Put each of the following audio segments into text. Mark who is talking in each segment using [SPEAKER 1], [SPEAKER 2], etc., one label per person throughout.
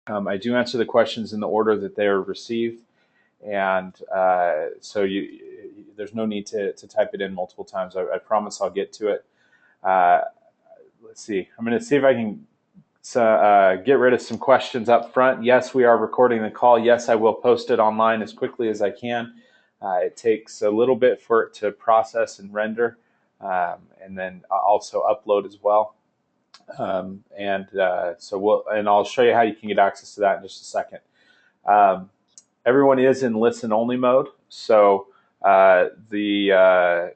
[SPEAKER 1] I do answer the questions in the order that they are received, and so there's no need to type it in multiple times. I promise I'll get to it. Uh, let's see. I'm going to see if I can get rid of some questions up front. Yes, we are recording the call. Yes, I will post it online as quickly as I can. It takes a little bit for it to process and render, and then also upload as well. And I'll show you how you can get access to that in just a second. Everyone is in listen only mode, so the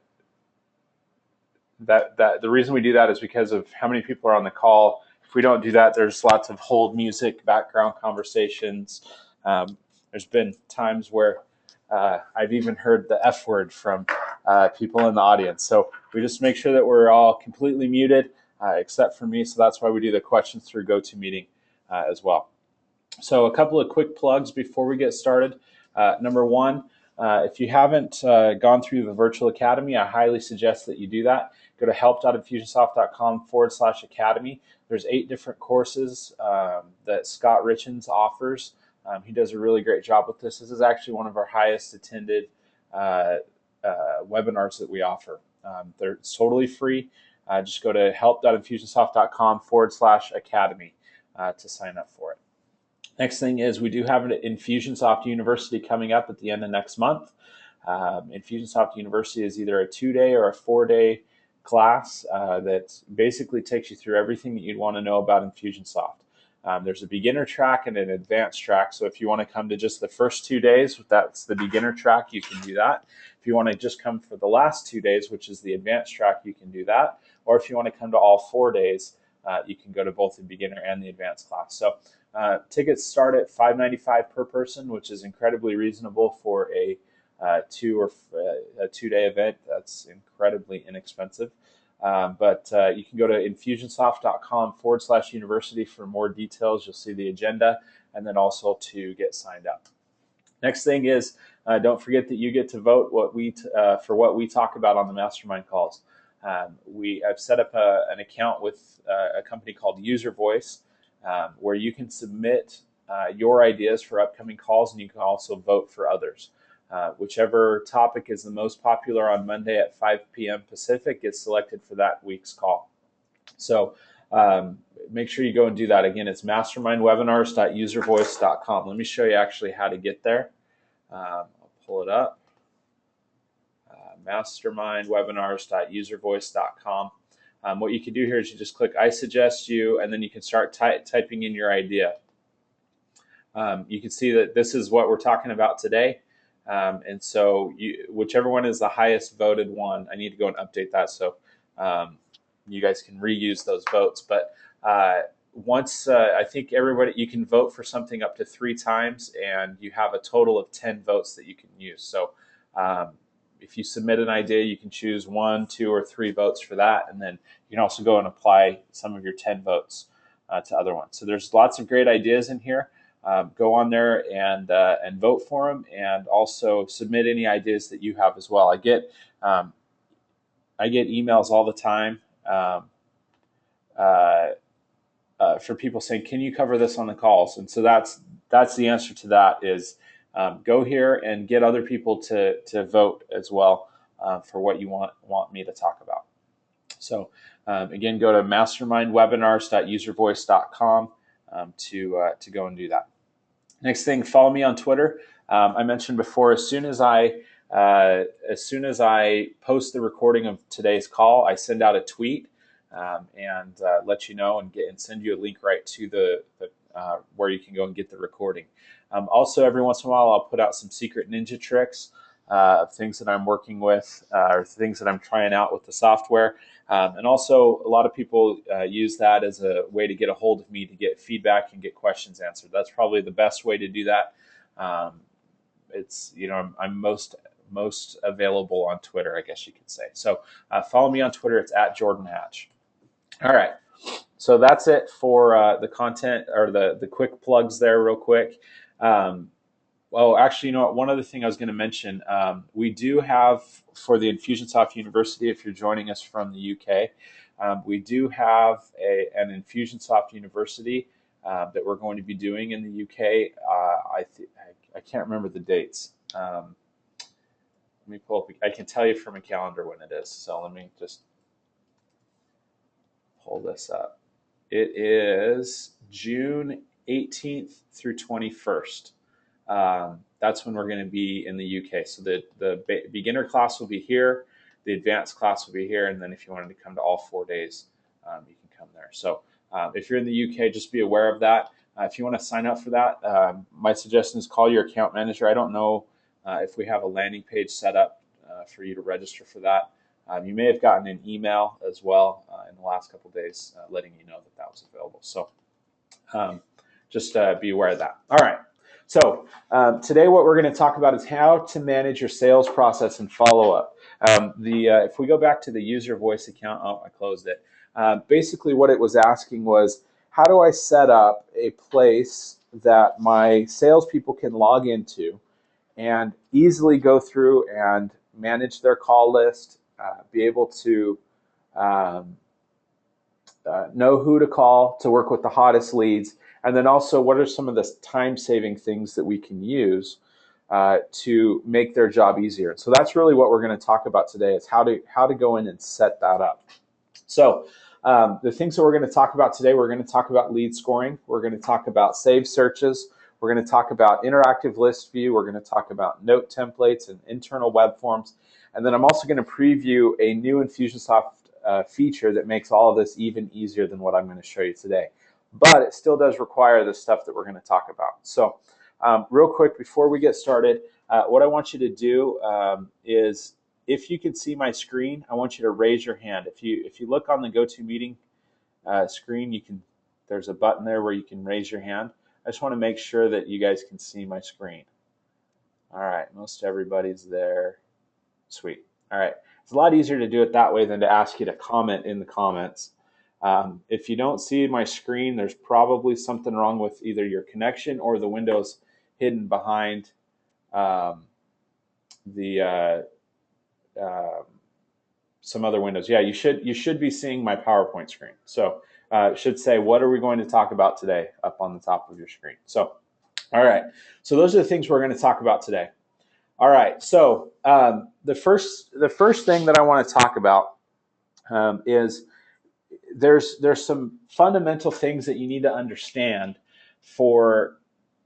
[SPEAKER 1] reason we do that is because of how many people are on the call. If we don't do that, there's lots of hold music, background conversations. There's been times where I've even heard the F word from people in the audience. So we just make sure that we're all completely muted, except for me. So that's why we do the questions through GoToMeeting as well. So a couple of quick plugs before we get started. Number one, if you haven't gone through the virtual academy, I highly suggest that you do that. Go to help.infusionsoft.com/academy. There's 8 different courses that Scott Richens offers. He does a really great job with this. This is actually one of our highest attended webinars that we offer. They're totally free. Just go to help.infusionsoft.com/academy to sign up for it. Next thing is we do have an Infusionsoft University coming up at the end of next month. Infusionsoft University is either a 2-day or a 4-day class that basically takes you through everything that you'd want to know about Infusionsoft. There's a beginner track and an advanced track. So if you want to come to just the first 2 days, that's the beginner track, you can do that. If you want to just come for the last 2 days, which is the advanced track, you can do that. Or if you want to come to all 4 days, you can go to both the beginner and the advanced class. So tickets start at $5.95 per person, which is incredibly reasonable for a 2-day event. That's incredibly inexpensive. But you can go to infusionsoft.com/university for more details. You'll see the agenda and then also to get signed up. Next thing is don't forget that you get to vote for what we talk about on the mastermind calls. I've set up an account with a company called User Voice where you can submit your ideas for upcoming calls, and you can also vote for others. Whichever topic is the most popular on Monday at 5 p.m. Pacific gets selected for that week's call. So make sure you go and do that. Again, it's mastermindwebinars.uservoice.com. Let me show you actually how to get there. I'll pull it up. Mastermindwebinars.uservoice.com. What you can do here is you just click I suggest you, and then you can start typing in your idea. You can see that this is what we're talking about today. And so whichever one is the highest voted one, I need to go and update that so you guys can reuse those votes. But once I think everybody, you can vote for something up to 3 times, and you have a total of 10 votes that you can use. So if you submit an idea, you can choose 1, 2, or 3 votes for that, and then you can also go and apply some of your 10 votes to other ones. So there's lots of great ideas in here. Go on there and vote for them, and also submit any ideas that you have as well. I get emails all the time for people saying, "Can you cover this on the calls?" And so that's the answer to that is go here and get other people to vote as well for what you want me to talk about. So again, go to mastermindwebinars.uservoice.com to go and do that. Next thing, follow me on Twitter. I mentioned before, as soon as I post the recording of today's call, I send out a tweet and let you know and send you a link right to the where you can go and get the recording. Also, every once in a while, I'll put out some secret ninja tricks of things that I'm working with or things that I'm trying out with the software. And also, a lot of people use that as a way to get a hold of me to get feedback and get questions answered. That's probably the best way to do that. It's, I'm most available on Twitter, I guess you could say. So follow me on Twitter. It's @JordanHatch. All right. So that's it for the content or the quick plugs there real quick. Well, actually, one other thing I was going to mention, we do have for the Infusionsoft University, if you're joining us from the UK, we do have an Infusionsoft University that we're going to be doing in the UK. I can't remember the dates. Let me pull up. I can tell you from a calendar when it is. So let me just pull this up. It is June 18th through 21st. That's when we're going to be in the UK. So the beginner class will be here, the advanced class will be here, and then if you wanted to come to all 4 days, you can come there. So if you're in the UK, just be aware of that. If you want to sign up for that, my suggestion is call your account manager. I don't know if we have a landing page set up for you to register for that. You may have gotten an email as well in the last couple of days letting you know that that was available. So just be aware of that. All right. So today what we're going to talk about is how to manage your sales process and follow-up. If we go back to the user voice account, oh, I closed it. Basically what it was asking was, how do I set up a place that my salespeople can log into and easily go through and manage their call list, be able to know who to call to work with the hottest leads, and then also what are some of the time-saving things that we can use to make their job easier. So that's really what we're going to talk about today, is how to go in and set that up. So the things that we're going to talk about today, we're going to talk about lead scoring, we're going to talk about saved searches, we're going to talk about interactive list view, we're going to talk about note templates and internal web forms, and then I'm also going to preview a new Infusionsoft feature that makes all of this even easier than what I'm going to show you today. But it still does require the stuff that we're going to talk about. So real quick, before we get started, what I want you to do is, if you can see my screen, I want you to raise your hand. If you look on the GoToMeeting screen, there's a button there where you can raise your hand. I just want to make sure that you guys can see my screen. All right, most everybody's there. Sweet. All right. It's a lot easier to do it that way than to ask you to comment in the comments. If you don't see my screen, there's probably something wrong with either your connection or the windows hidden behind some other windows. Yeah, you should be seeing my PowerPoint screen. So it should say, what are we going to talk about today, up on the top of your screen. So, all right. So those are the things we're going to talk about today. All right, so the first thing that I want to talk about is there's some fundamental things that you need to understand for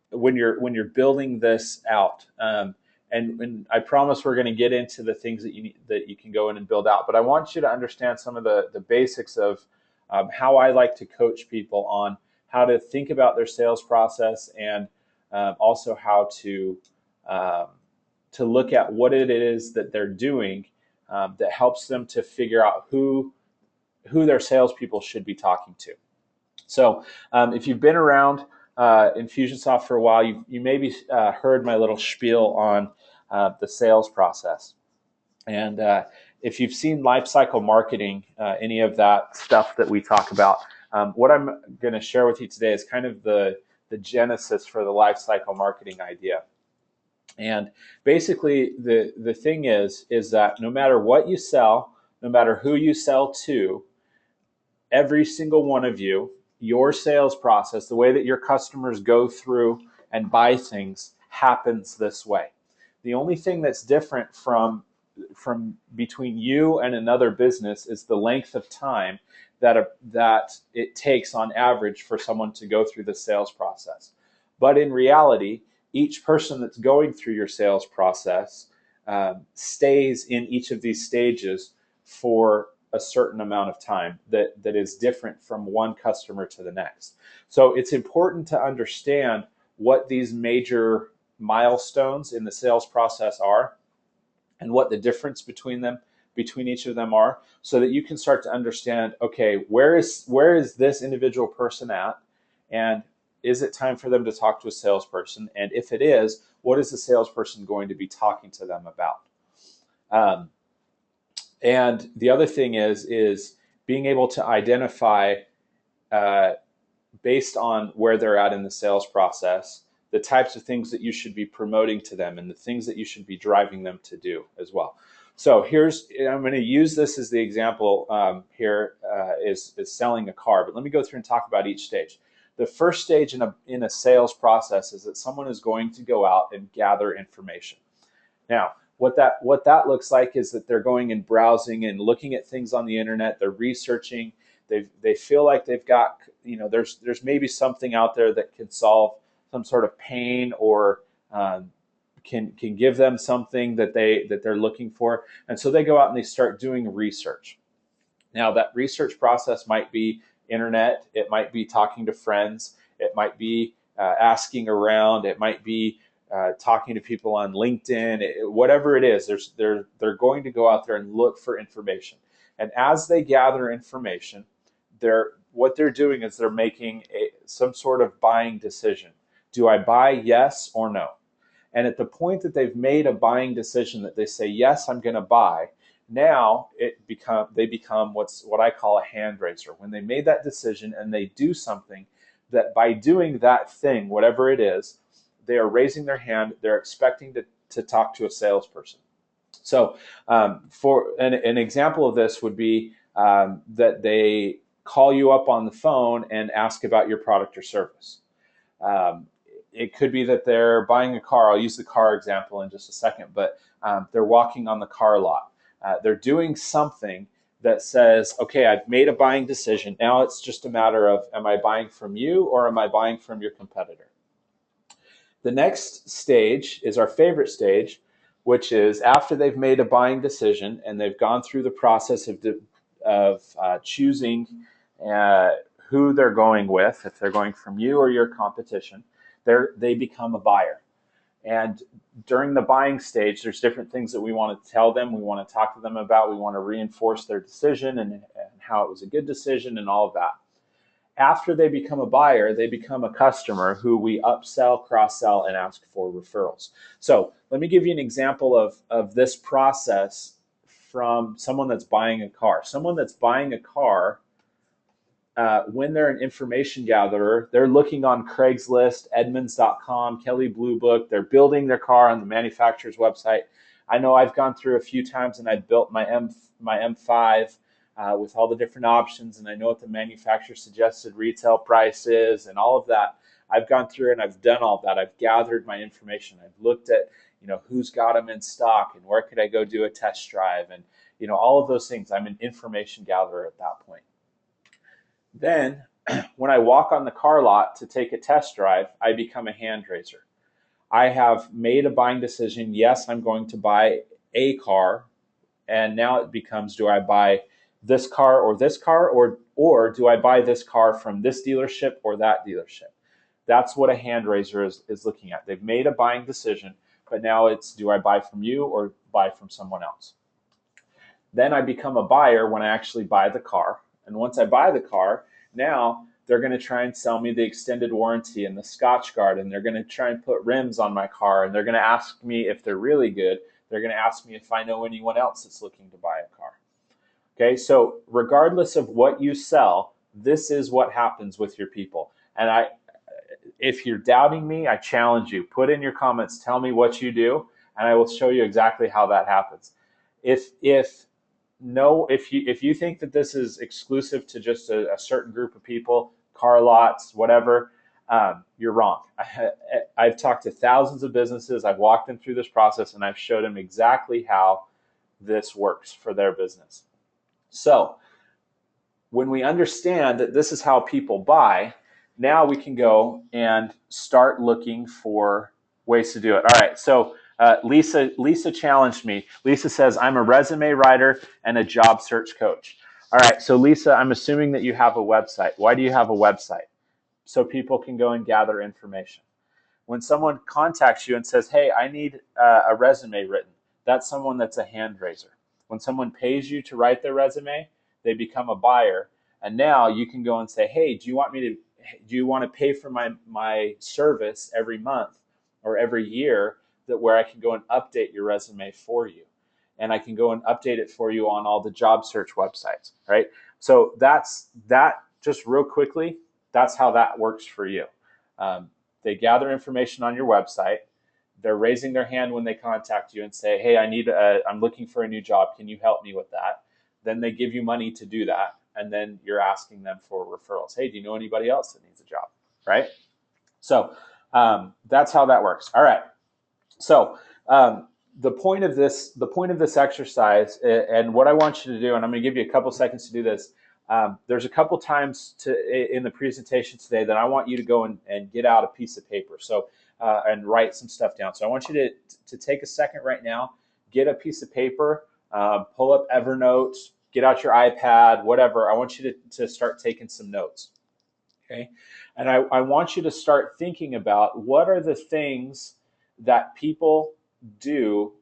[SPEAKER 1] when you're building this out. And I promise we're going to get into the things that you can go in and build out. But I want you to understand some of the basics of how I like to coach people on how to think about their sales process, and also how to look at what it is that they're doing that helps them to figure out who their salespeople should be talking to. So if you've been around Infusionsoft for a while, you maybe heard my little spiel on the sales process. And if you've seen lifecycle marketing, any of that stuff that we talk about, what I'm going to share with you today is kind of the genesis for the lifecycle marketing idea. And basically, the thing is that no matter what you sell, no matter who you sell to, every single one of you, your sales process, the way that your customers go through and buy things, happens this way. The only thing that's different from between you and another business is the length of time that it takes on average for someone to go through the sales process. But in reality, each person that's going through your sales process stays in each of these stages for a certain amount of time that is different from one customer to the next. So it's important to understand what these major milestones in the sales process are and what the difference between each of them are, so that you can start to understand, okay, where is this individual person at, and is it time for them to talk to a salesperson? And if it is, what is the salesperson going to be talking to them about? And the other thing is being able to identify, based on where they're at in the sales process, the types of things that you should be promoting to them and the things that you should be driving them to do as well. So I'm going to use this as the example here, is selling a car, but let me go through and talk about each stage. The first stage in a sales process is that someone is going to go out and gather information. Now, what that looks like is that they're going and browsing and looking at things on the internet. They're researching. They feel like they've got, there's maybe something out there that can solve some sort of pain, or can give them something that they're looking for. And so they go out and they start doing research. Now, that research process might be internet. It might be talking to friends. It might be asking around. It might be talking to people on LinkedIn. Whatever it is, they're going to go out there and look for information. And as they gather information, what they're doing is they're making some sort of buying decision. Do I buy, yes or no? And at the point that they've made a buying decision, that they say, yes, I'm going to buy, now they become what I call a hand raiser. When they made that decision and they do something, that by doing that thing, whatever it is, they are raising their hand. They're expecting to talk to a salesperson. So for an example of this would be that they call you up on the phone and ask about your product or service. It could be that they're buying a car. I'll use the car example in just a second, but they're walking on the car lot. They're doing something that says, okay, I've made a buying decision. Now it's just a matter of, am I buying from you or am I buying from your competitor? The next stage is our favorite stage, which is after they've made a buying decision and they've gone through the process of choosing who they're going with, if they're going from you or your competition, they become a buyer. And during the buying stage, there's different things that we want to tell them, we want to talk to them about, we want to reinforce their decision and how it was a good decision and all of that. After they become a buyer, they become a customer who we upsell, cross-sell, and ask for referrals. So let me give you an example of this process from someone that's buying a car. Someone that's buying a car, when they're an information gatherer, they're looking on Craigslist, Edmunds.com, Kelley Blue Book. They're building their car on the manufacturer's website. I know I've gone through a few times and I've built my M5 with all the different options, and I know what the manufacturer suggested retail price is and all of that. I've gone through and I've done all that. I've gathered my information. I've looked at who's got them in stock and where could I go do a test drive, and all of those things. I'm an information gatherer at that point. Then when I walk on the car lot to take a test drive, I become a hand raiser. I have made a buying decision. Yes, I'm going to buy a car. And now it becomes, do I buy this car, or do I buy this car from this dealership or that dealership? That's what a hand raiser is looking at. They've made a buying decision, but now it's, do I buy from you or buy from someone else? Then I become a buyer when I actually buy the car. And once I buy the car, now they're going to try and sell me the extended warranty and the Scotch Guard, and they're going to try and put rims on my car, and they're going to ask me if they're really good. They're going to ask me if I know anyone else that's looking to buy a car. Okay, so regardless of what you sell, this is what happens with your people. And if you're doubting me, I challenge you. Put in your comments, tell me what you do, and I will show you exactly how that happens. If you think that this is exclusive to just a certain group of people, car lots, whatever, you're wrong. I've talked to thousands of businesses. I've walked them through this process, and I've showed them exactly how this works for their business. So when we understand that this is how people buy, now we can go and start looking for ways to do it. All right, so Lisa challenged me. Lisa says, I'm a resume writer and a job search coach. All right, so Lisa, I'm assuming that you have a website. Why do you have a website? So people can go and gather information. When someone contacts you and says, hey, I need a resume written, that's someone that's a hand raiser. When someone pays you to write their resume, they become a buyer. And now you can go and say, hey, do you want to pay for my service every month or every year, where I can go and update your resume for you? And I can go and update it for you on all the job search websites, right? So that's just real quickly, that's how that works for you. They gather information on your website. They're raising their hand when they contact you and say, hey, I'm looking for a new job. Can you help me with that? Then they give you money to do that. And then you're asking them for referrals. Hey, do you know anybody else that needs a job? right? So that's how that works. All right. So the point of this exercise, and what I want you to do, and I'm going to give you a couple seconds to do this. There's a couple times in the presentation today that I want you to go and get out a piece of paper, and write some stuff down. So I want you to take a second right now, get a piece of paper, pull up Evernote, get out your iPad, whatever. I want you to start taking some notes. Okay, and I want you to start thinking about what are the things that people do,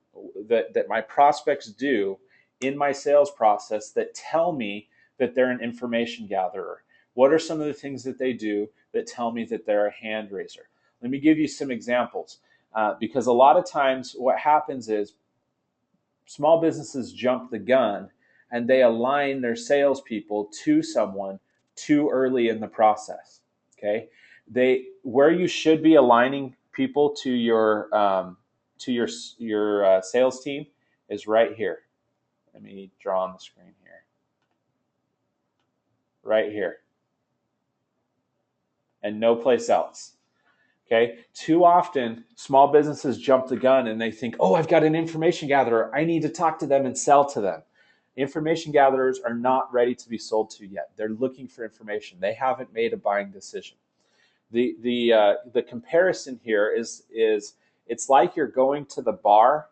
[SPEAKER 1] that my prospects do in my sales process that tell me that they're an information gatherer. What are some of the things that they do that tell me that they're a hand raiser? Let me give you some examples, because a lot of times what happens is small businesses jump the gun and they align their salespeople to someone too early in the process. Okay, where you should be aligning people to your sales team is right here. Let me draw on the screen here. Right here, and no place else. Okay, too often small businesses jump the gun and they think, oh, I've got an information gatherer, I need to talk to them and sell to them. Information gatherers are not ready to be sold to yet. They're looking for information. They haven't made a buying decision. The comparison here is it's like you're going to the bar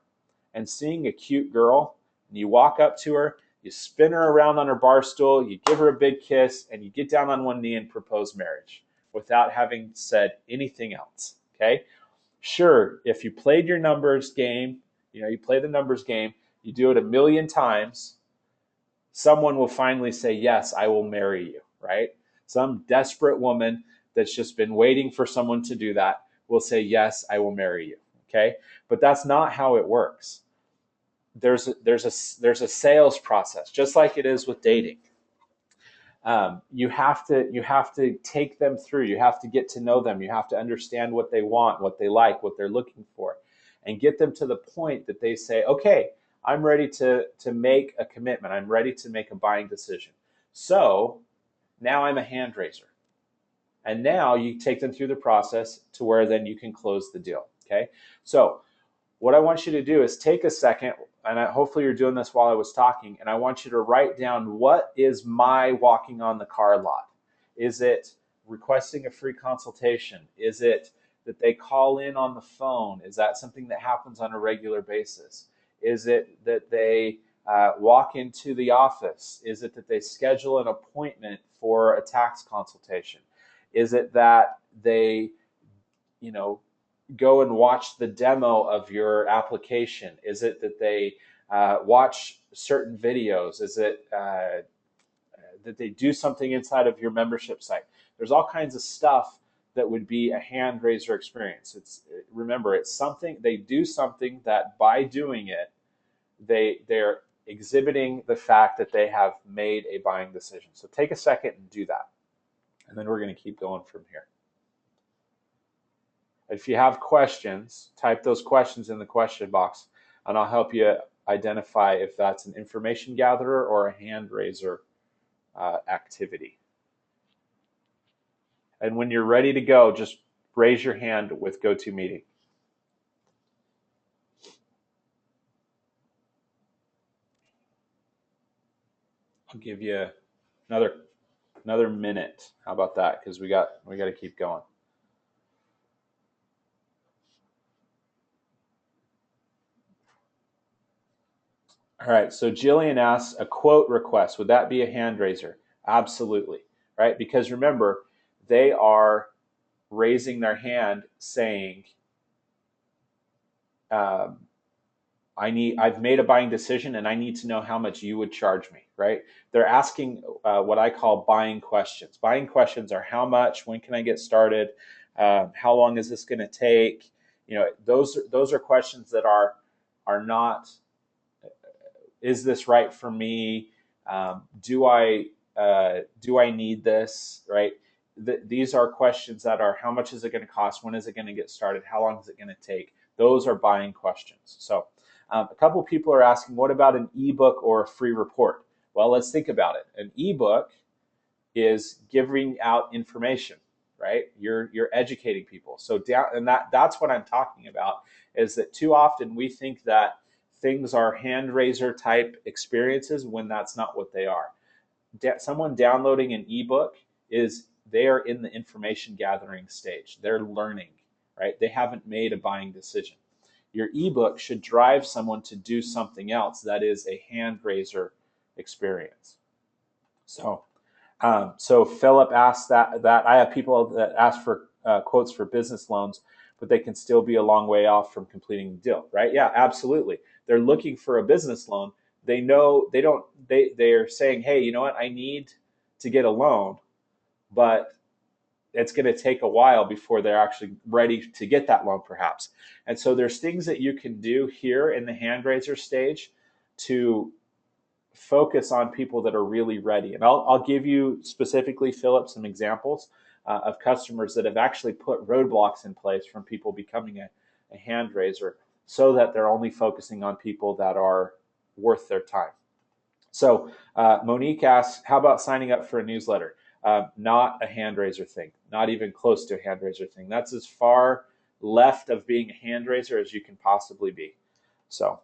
[SPEAKER 1] and seeing a cute girl, and you walk up to her, you spin her around on her bar stool, you give her a big kiss, and you get down on one knee and propose marriage without having said anything else. Okay? Sure, if you played your numbers game, you play the numbers game, you do it a million times, someone will finally say, yes, I will marry you, right? Some desperate woman that's just been waiting for someone to do that will say, yes, I will marry you, okay? But that's not how it works. There's a sales process, just like it is with dating. You have to take them through. You have to get to know them. You have to understand what they want, what they like, what they're looking for, and get them to the point that they say, okay, I'm ready to make a commitment. I'm ready to make a buying decision. So now I'm a hand raiser. And now you take them through the process to where then you can close the deal. Okay. So what I want you to do is take a second, and hopefully you're doing this while I was talking, and I want you to write down, what is my walking on the car lot? Is it requesting a free consultation? Is it that they call in on the phone? Is that something that happens on a regular basis? Is it that they walk into the office? Is it that they schedule an appointment for a tax consultation? Is it that they, go and watch the demo of your application? Is it that they watch certain videos? Is it that they do something inside of your membership site? There's all kinds of stuff that would be a hand raiser experience. Remember, it's something, they do something that by doing it, they're exhibiting the fact that they have made a buying decision. So take a second and do that. And then we're going to keep going from here. If you have questions, type those questions in the question box, and I'll help you identify if that's an information gatherer or a hand raiser activity. And when you're ready to go, just raise your hand with GoToMeeting. I'll give you another minute. How about that? Because we got to keep going. All right, so Jillian asks, a quote request, would that be a hand raiser? Absolutely, right? Because remember, they are raising their hand saying, I've made a buying decision and I need to know how much you would charge me, right? They're asking what I call buying questions. Buying questions are how much, when can I get started, how long is this going to take? Those are questions that are not, is this right for me? Do I need this, right? These are questions that are, how much is it going to cost? When is it going to get started? How long is it going to take? Those are buying questions. So a couple of people are asking, what about an ebook or a free report? Well, let's think about it. An ebook is giving out information, right? You're educating people. So that's what I'm talking about, is that too often we think that things are hand raiser type experiences when that's not what they are. Someone downloading an ebook is they are in the information gathering stage. They're learning, right? They haven't made a buying decision. Your ebook should drive someone to do something else that is a hand raiser experience. So Philip asked that I have people that ask for quotes for business loans, but they can still be a long way off from completing the deal, right? Yeah, absolutely. They're looking for a business loan. They know they don't. They're saying, hey, you know what? I need to get a loan, but it's going to take a while before they're actually ready to get that loan, perhaps. And so there's things that you can do here in the hand raiser stage to focus on people that are really ready. And I'll give you specifically, Philip, some examples of customers that have actually put roadblocks in place from people becoming a hand raiser, so that they're only focusing on people that are worth their time. So Monique asks, how about signing up for a newsletter? Not a hand raiser thing, not even close to a hand raiser thing. That's as far left of being a hand raiser as you can possibly be. So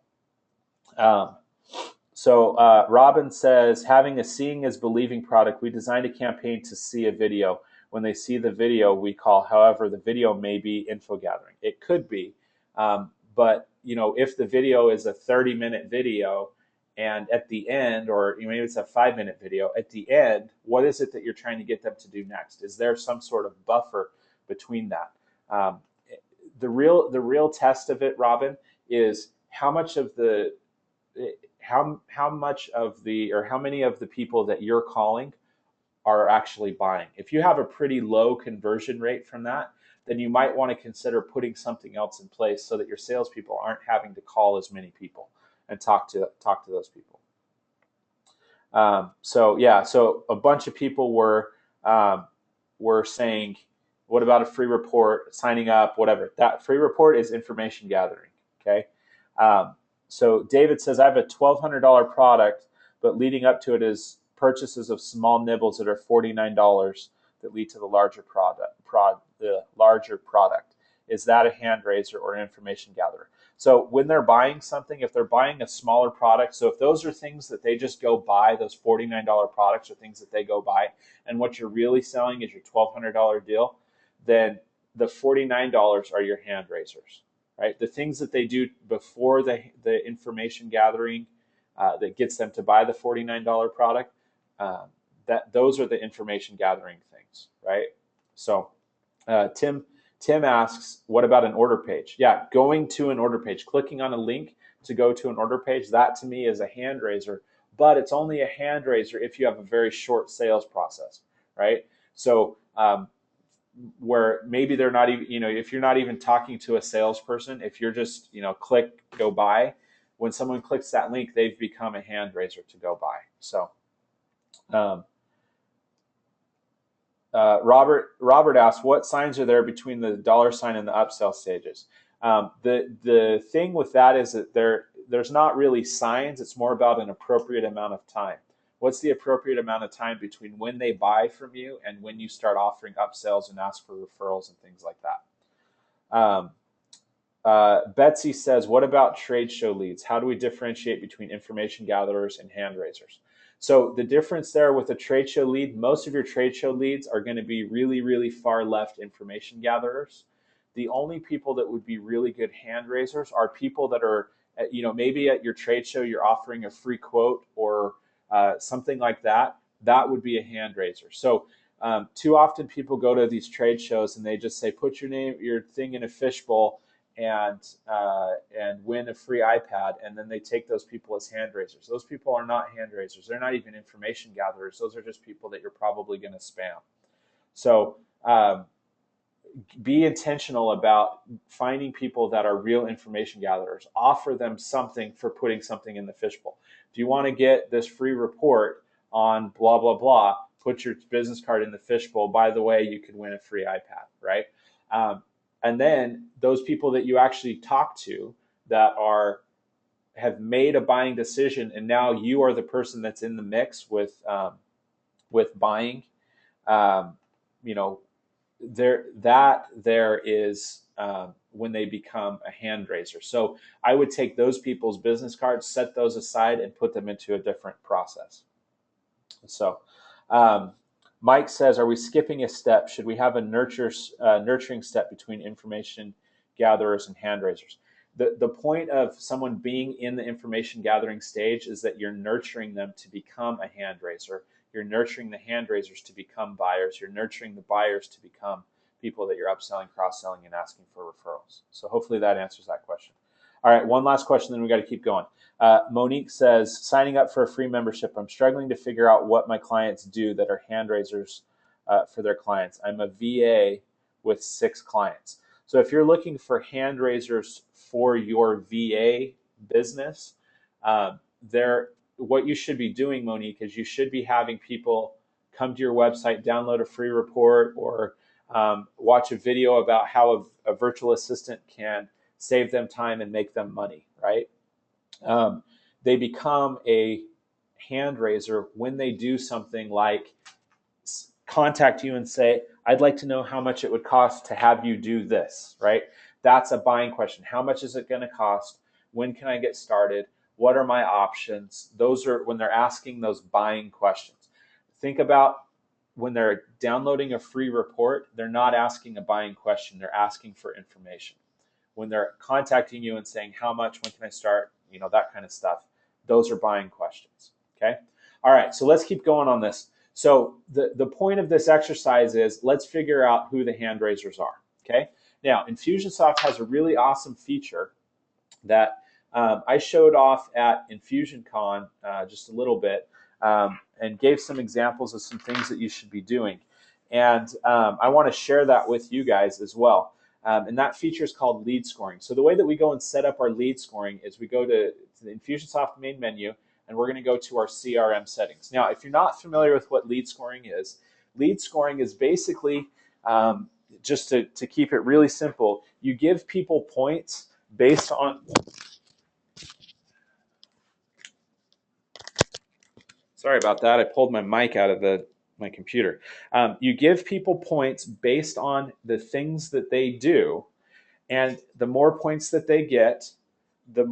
[SPEAKER 1] Robin says, having a seeing is believing product, we designed a campaign to see a video. When they see the video, we call. However, the video may be info gathering. It could be, but if the video is a 30-minute video, and at the end, or maybe it's a 5-minute video, at the end, what is it that you're trying to get them to do next? Is there some sort of buffer between that? The real test of it, Robin, is how many of the people that you're calling are actually buying. If you have a pretty low conversion rate from that, then you might want to consider putting something else in place so that your salespeople aren't having to call as many people and talk to those people. So a bunch of people were saying, what about a free report, signing up, whatever. That free report is information gathering, okay? So David says, I have a $1,200 product, but leading up to it is purchases of small nibbles that are $49 that lead to the larger product. Is that a hand raiser or an information gatherer? So when they're buying something, if they're buying a smaller product, so if those are things that they just go buy, those $49 products are things that they go buy, and what you're really selling is your $1,200 deal, then the $49 are your hand raisers, right? The things that they do before the information gathering that gets them to buy the $49 product, those are the information gathering things, right? So Tim asks, what about an order page? Yeah, going to an order page, clicking on a link to go to an order page, that to me is a hand raiser, but it's only a hand raiser if you have a very short sales process, right? So where maybe they're not even, if you're not even talking to a salesperson, if you're just, click, go buy, when someone clicks that link, they've become a hand raiser to go buy. So Robert asks, what signs are there between the $ and the upsell stages? The thing with that is that there's not really signs. It's more about an appropriate amount of time. What's the appropriate amount of time between when they buy from you and when you start offering upsells and ask for referrals and things like that? Betsy says, what about trade show leads? How do we differentiate between information gatherers and hand raisers? So the difference there with a trade show lead, most of your trade show leads are going to be really, really far left information gatherers. The only people that would be really good hand raisers are people that are, maybe at your trade show you're offering a free quote or something like that. That would be a hand raiser. So too often people go to these trade shows and they just say, put your thing in a fishbowl and win a free iPad, and then they take those people as hand raisers. Those people are not hand raisers. They're not even information gatherers. Those are just people that you're probably going to spam. So be intentional about finding people that are real information gatherers. Offer them something for putting something in the fishbowl. If you want to get this free report on blah, blah, blah, put your business card in the fishbowl. By the way, you could win a free iPad, right? And then those people that you actually talk to that have made a buying decision, and now you are the person that's in the mix with buying. there is when they become a hand raiser. So I would take those people's business cards, set those aside, and put them into a different process. So um, Mike says, are we skipping a step? Should we have a nurturing step between information gatherers and hand raisers? The point of someone being in the information gathering stage is that you're nurturing them to become a hand raiser. You're nurturing the hand raisers to become buyers. You're nurturing the buyers to become people that you're upselling, cross-selling, and asking for referrals. So hopefully that answers that question. All right, one last question, then we got to keep going. Monique says, signing up for a free membership. I'm struggling to figure out what my clients do that are hand raisers for their clients. I'm a VA with 6 clients. So if you're looking for hand raisers for your VA business, what you should be doing, Monique, is you should be having people come to your website, download a free report, or watch a video about how a virtual assistant can save them time and make them money, right? They become a hand raiser when they do something like contact you and say, I'd like to know how much it would cost to have you do this, right? That's a buying question. How much is it going to cost? When can I get started? What are my options? Those are when they're asking those buying questions. Think about when they're downloading a free report, they're not asking a buying question, they're asking for information. When they're contacting you and saying, how much, when can I start, that kind of stuff, those are buying questions, okay? All right, so let's keep going on this. So the point of this exercise is let's figure out who the hand raisers are, okay? Now, Infusionsoft has a really awesome feature that I showed off at InfusionCon just a little bit and gave some examples of some things that you should be doing. And I want to share that with you guys as well. And that feature is called lead scoring. So the way that we go and set up our lead scoring is we go to the Infusionsoft main menu, and we're going to go to our CRM settings. Now, if you're not familiar with what lead scoring is basically, just to keep it really simple, you give people points based on, sorry about that, I pulled my mic out of my computer. You give people points based on the things that they do, and the more points that they get, the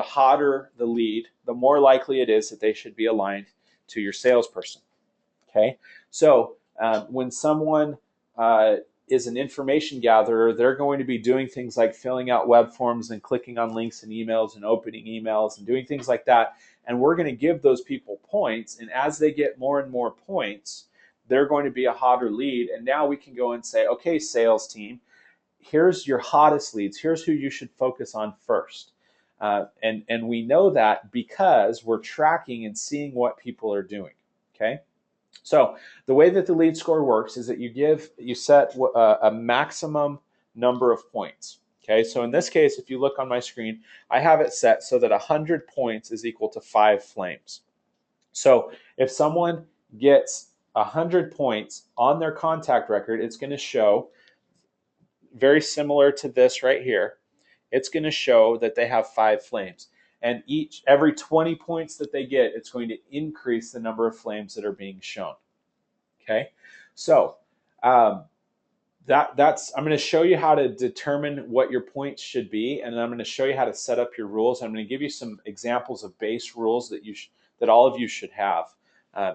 [SPEAKER 1] hotter the lead, the more likely it is that they should be aligned to your salesperson. Okay, so when someone is an information gatherer, they're going to be doing things like filling out web forms and clicking on links in emails and opening emails and doing things like that. And we're going to give those people points. And as they get more and more points, they're going to be a hotter lead. And now we can go and say, okay, sales team, here's your hottest leads. Here's who you should focus on first. And we know that because we're tracking and seeing what people are doing. Okay. So the way that the lead score works is that you set a maximum number of points. Okay, so in this case, if you look on my screen, I have it set so that 100 points is equal to 5 flames. So if someone gets 100 points on their contact record, it's going to show very similar to this right here. It's going to show that they have 5 flames. And every 20 points that they get, it's going to increase the number of flames that are being shown. Okay, so that's I'm going to show you how to determine what your points should be, and then I'm going to show you how to set up your rules. I'm going to give you some examples of base rules that all of you should have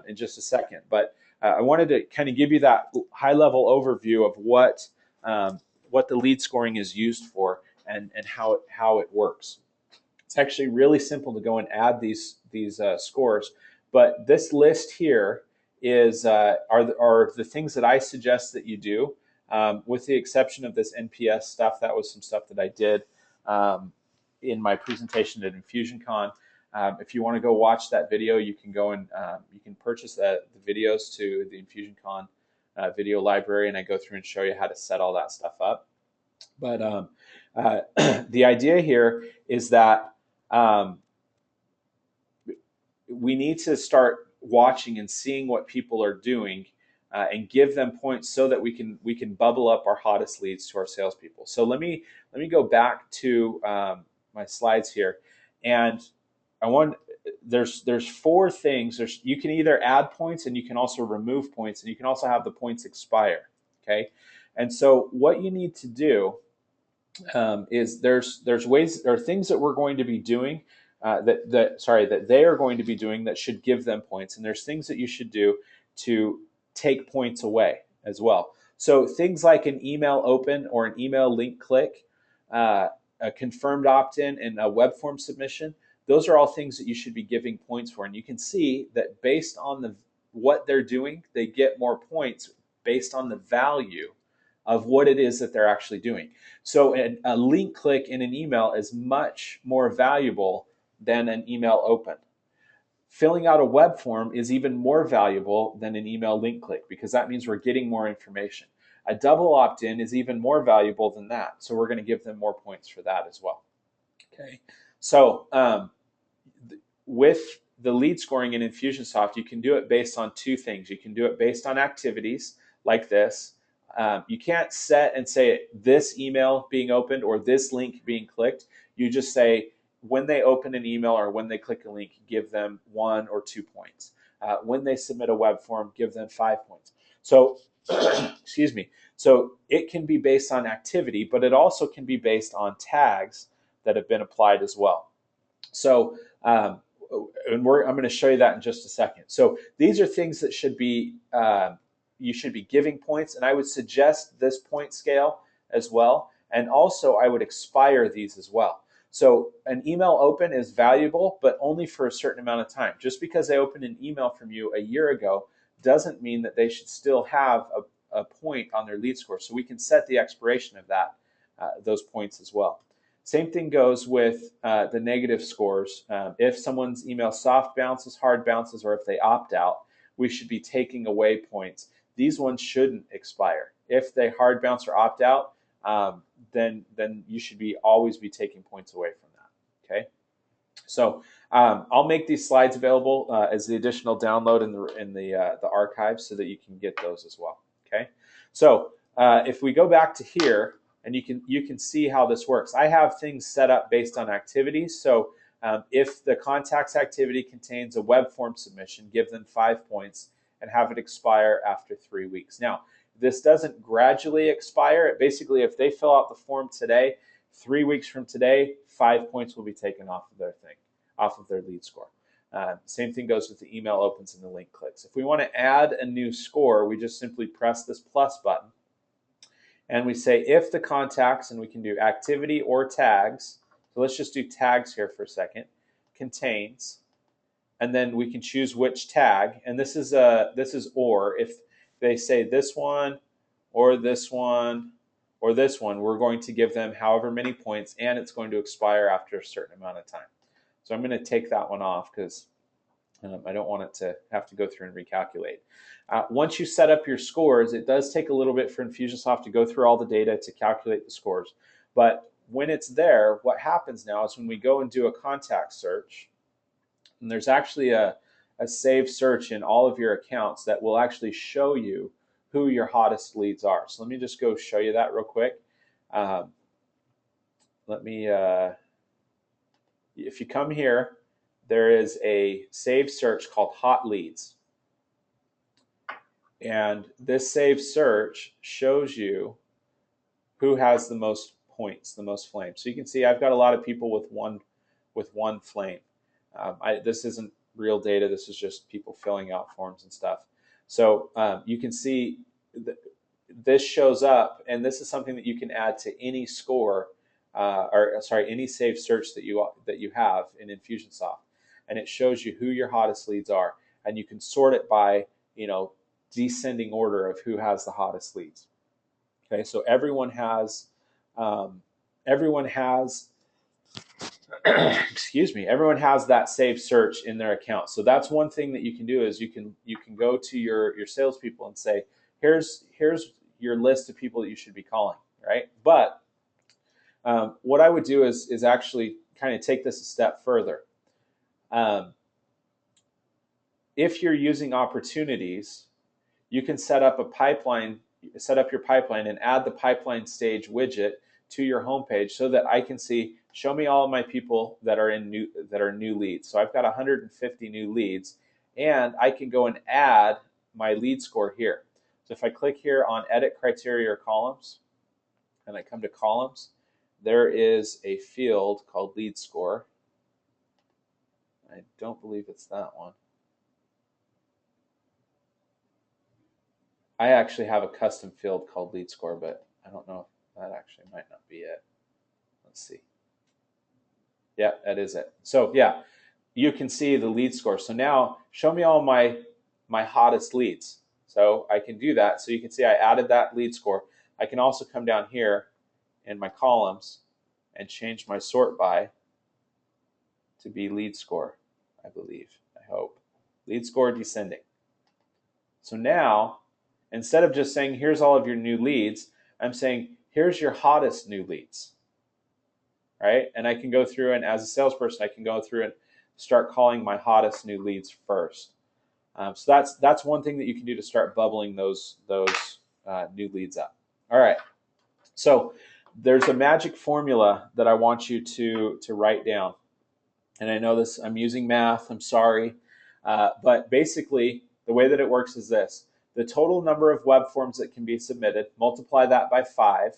[SPEAKER 1] in just a second. But I wanted to kind of give you that high-level overview of what the lead scoring is used for and how it works. It's actually really simple to go and add these scores, but this list here are the things that I suggest that you do, with the exception of this NPS stuff. That was some stuff that I did in my presentation at InfusionCon. If you want to go watch that video, you can go and you can purchase the videos to the InfusionCon video library, and I go through and show you how to set all that stuff up. But the idea here is that we need to start watching and seeing what people are doing and give them points so that we can bubble up our hottest leads to our salespeople. So let me go back to my slides here, and there's 4 things. You can either add points, and you can also remove points, and you can also have the points expire. Okay, and so what you need to do is there's ways or things that we're going to be doing that they are going to be doing that should give them points, and there's things that you should do to take points away as well. So things like an email open or an email link click, a confirmed opt-in, and a web form submission. Those are all things that you should be giving points for, and you can see that based on what they're doing, they get more points based on the value of what it is that they're actually doing. So a link click in an email is much more valuable than an email open. Filling out a web form is even more valuable than an email link click because that means we're getting more information. A double opt-in is even more valuable than that. So we're going to give them more points for that as well. Okay. So with the lead scoring in Infusionsoft, you can do it based on two things. You can do it based on activities like this. You can't set and say this email being opened or this link being clicked. You just say when they open an email or when they click a link, give them 1 or 2 points. When they submit a web form, give them 5 points. So, excuse me. So it can be based on activity, but it also can be based on tags that have been applied as well. So, and I'm going to show you that in just a second. So these are things that should be you should be giving points, and I would suggest this point scale as well. And also, I would expire these as well. So an email open is valuable, but only for a certain amount of time. Just because they opened an email from you a year ago doesn't mean that they should still have a point on their lead score. So we can set the expiration of those points as well. Same thing goes with the negative scores. If someone's email soft bounces, hard bounces, or if they opt out, we should be taking away points. These ones shouldn't expire. If they hard bounce or opt out, then you should always be taking points away from that. Okay. So I'll make these slides available as the additional download in the archive so that you can get those as well. Okay. So if we go back to here, and you can see how this works. I have things set up based on activities. So if the contacts activity contains a web form submission, give them 5 points and have it expire after 3 weeks. Now, this doesn't gradually expire. Basically, if they fill out the form today, 3 weeks from today, 5 points will be taken off of their lead score. Same thing goes with the email opens and the link clicks. If we want to add a new score, we just simply press this plus button. And we say if the contacts, and we can do activity or tags. So let's just do tags here for a second. Contains, and then we can choose which tag. And this is or. If they say this one, or this one, or this one, we're going to give them however many points, and it's going to expire after a certain amount of time. So I'm going to take that one off because I don't want it to have to go through and recalculate. Once you set up your scores, it does take a little bit for Infusionsoft to go through all the data to calculate the scores. But when it's there, what happens now is when we go and do a contact search, and there's actually a saved search in all of your accounts that will actually show you who your hottest leads are. So let me just go show you that real quick. If you come here, there is a saved search called hot leads. And this saved search shows you who has the most points, the most flames. So you can see I've got a lot of people with one flame. This isn't real data. This is just people filling out forms and stuff. So you can see that this shows up, and this is something that you can add to any score, any saved search that you have in Infusionsoft, and it shows you who your hottest leads are, and you can sort it by descending order of who has the hottest leads. Okay, so everyone has excuse me, everyone has that saved search in their account. So that's one thing that you can do is you can go to your salespeople and say, here's your list of people that you should be calling, right? But what I would do is actually kind of take this a step further. If you're using opportunities, you can set up your pipeline and add the pipeline stage widget to your homepage so that I can see, show me all of my people that are new leads. So I've got 150 new leads, and I can go and add my lead score here. So if I click here on edit criteria or columns, and I come to columns, there is a field called lead score. I don't believe it's that one. I actually have a custom field called lead score, but I don't know if that actually might not be it. Let's see. Yeah, that is it. So yeah, you can see the lead score. So now show me all my hottest leads. So I can do that. So you can see I added that lead score. I can also come down here in my columns and change my sort by to be lead score, I believe, I hope. Lead score descending. So now, instead of just saying, here's all of your new leads, I'm saying, here's your hottest new leads, right? And I can go through, and as a salesperson, I can go through and start calling my hottest new leads first. So that's one thing that you can do to start bubbling those new leads up. All right. So there's a magic formula that I want you to write down. And I know this, I'm using math, I'm sorry. But basically, the way that it works is this. The total number of web forms that can be submitted, multiply that by 5.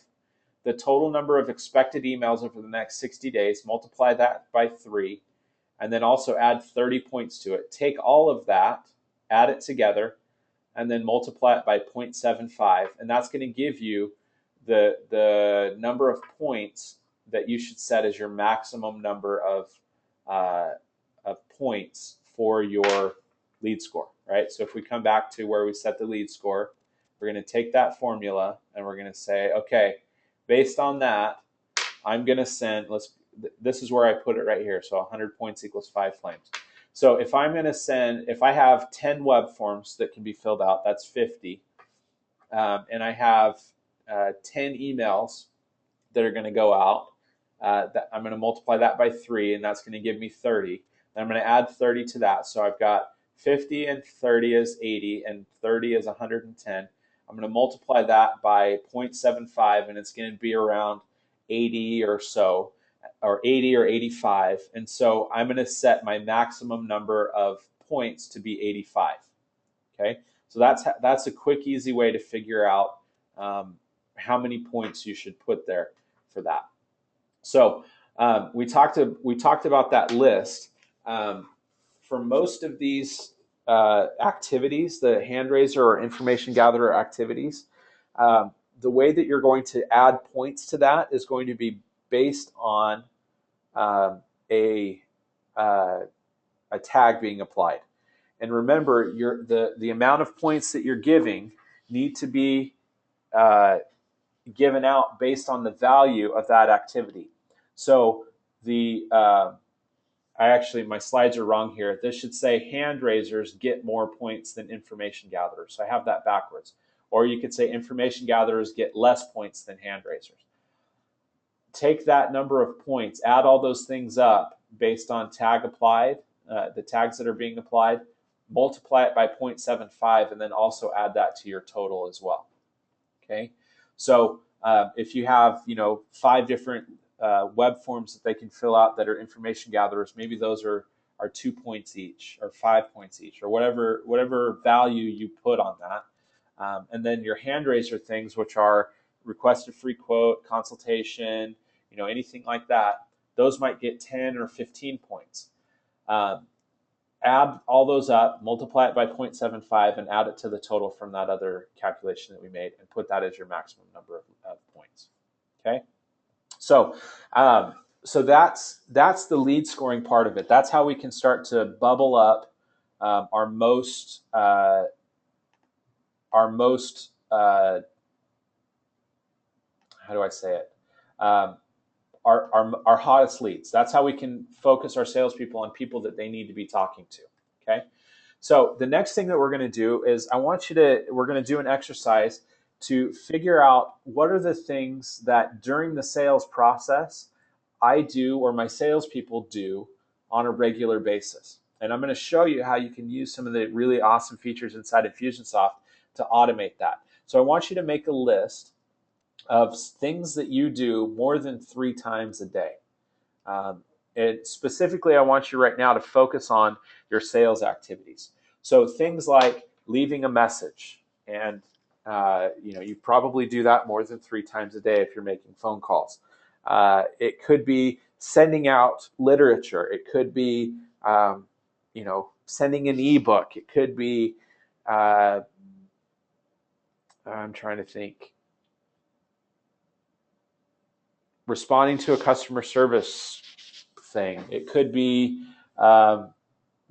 [SPEAKER 1] The total number of expected emails over the next 60 days, multiply that by 3. And then also add 30 points to it. Take all of that, add it together, and then multiply it by 0.75. And that's going to give you the number of points that you should set as your maximum number of points for your lead score, right? So if we come back to where we set the lead score, we're going to take that formula and we're going to say, okay, based on that, I'm going to send, this is where I put it right here. So 100 points equals 5 flames. So if I'm going to send, if I have 10 web forms that can be filled out, that's 50. And I have 10 emails that are going to go out. That I'm going to multiply that by 3, and that's going to give me 30. Then I'm going to add 30 to that. So I've got 50 and 30 is 80, and 30 is 110. I'm going to multiply that by 0.75, and it's going to be around 80 or so, or 80 or 85. And so I'm going to set my maximum number of points to be 85. Okay, so that's a quick, easy way to figure out how many points you should put there for that. So we talked about that list. For most of these activities, the hand raiser or information gatherer activities, the way that you're going to add points to that is going to be based on a tag being applied. And remember, the amount of points that you're giving need to be given out based on the value of that activity. So my slides are wrong here. This should say hand raisers get more points than information gatherers. So I have that backwards. Or you could say information gatherers get less points than hand raisers. Take that number of points, add all those things up based on tag applied, the tags that are being applied, multiply it by 0.75, and then also add that to your total as well. Okay, so if you have 5 different web forms that they can fill out that are information gatherers, maybe those are 2 points each or 5 points each or whatever value you put on that. And then your hand raiser things, which are request a free quote, consultation, anything like that, those might get 10 or 15 points. Add all those up, multiply it by 0.75, and add it to the total from that other calculation that we made, and put that as your maximum number of points. Okay, so that's the lead scoring part of it. That's how we can start to bubble up our most how do I say it? Our hottest leads. That's how we can focus our salespeople on people that they need to be talking to. Okay. So the next thing that we're going to do is we're going to do an exercise to figure out what are the things that during the sales process I do or my salespeople do on a regular basis. And I'm going to show you how you can use some of the really awesome features inside Infusionsoft to automate that. So I want you to make a list of things that you do more than 3 times a day. And specifically, I want you right now to focus on your sales activities. So things like leaving a message and You probably do that more than 3 times a day if you're making phone calls. It could be sending out literature. It could be, sending an ebook. It could be, I'm trying to think, responding to a customer service thing. It could be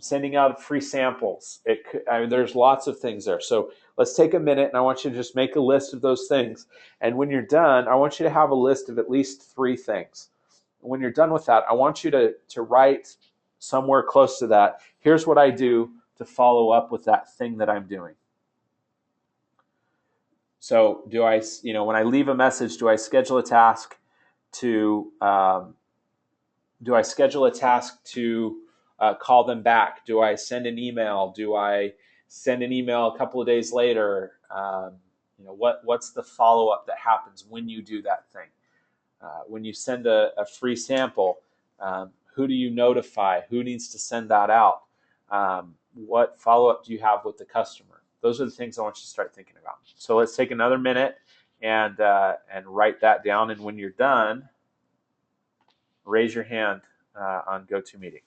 [SPEAKER 1] sending out free samples. There's lots of things there. So let's take a minute, and I want you to just make a list of those things. And when you're done, I want you to have a list of at least 3 things. When you're done with that, I want you to write somewhere close to that. Here's what I do to follow up with that thing that I'm doing. So when I leave a message, do I schedule a task to call them back? Do I send an email? Do I send an email a couple of days later? What's the follow-up that happens when you do that thing? When you send a free sample, who do you notify? Who needs to send that out? What follow-up do you have with the customer? Those are the things I want you to start thinking about. So let's take another minute and write that down. And when you're done, raise your hand on GoToMeeting.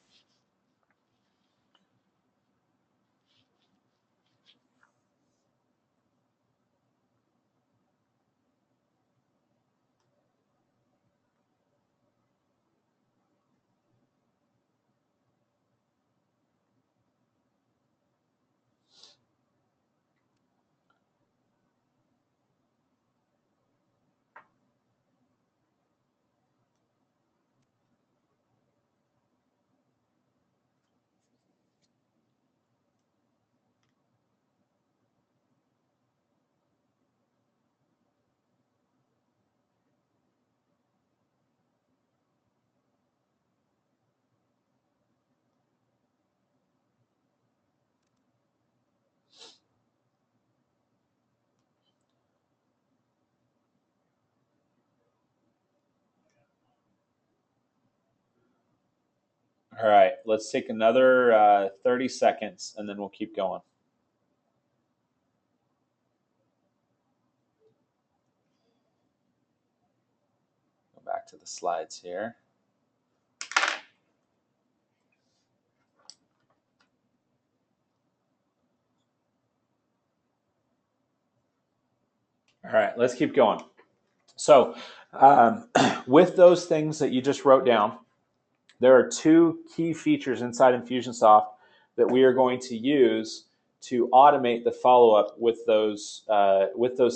[SPEAKER 1] All right, let's take another 30 seconds, and then we'll keep going. Go back to the slides here. All right, let's keep going. So with those things that you just wrote down, there are 2 key features inside Infusionsoft that we are going to use to automate the follow-up with those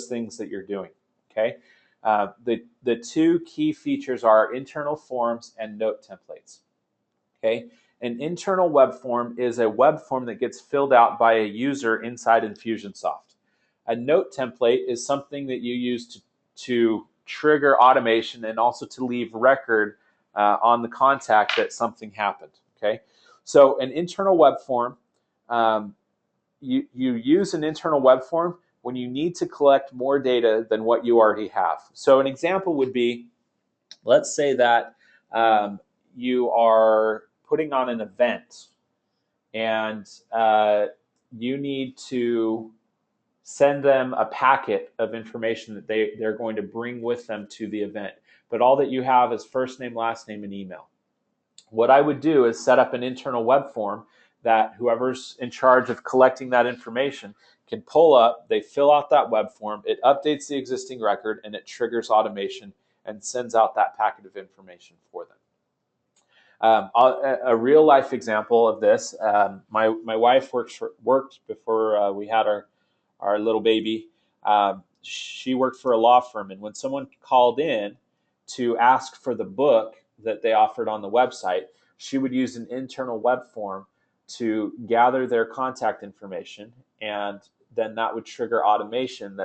[SPEAKER 1] things that you're doing. Okay, the 2 key features are internal forms and note templates. Okay, an internal web form is a web form that gets filled out by a user inside Infusionsoft. A note template is something that you use to trigger automation and also to leave record on the contact that something happened. Okay, so an internal web form, you use an internal web form when you need to collect more data than what you already have. So an example would be, let's say that you are putting on an event and you need to send them a packet of information that they're going to bring with them to the event. But all that you have is first name, last name, and email. What I would do is set up an internal web form that whoever's in charge of collecting that information can pull up. They fill out that web form, it updates the existing record, and it triggers automation and sends out that packet of information for them. A real life example of this, my wife worked before we had our little baby. She worked for a law firm, and when someone called in to ask for the book that they offered on the website, she would use an internal web form to gather their contact information, and then that would trigger automation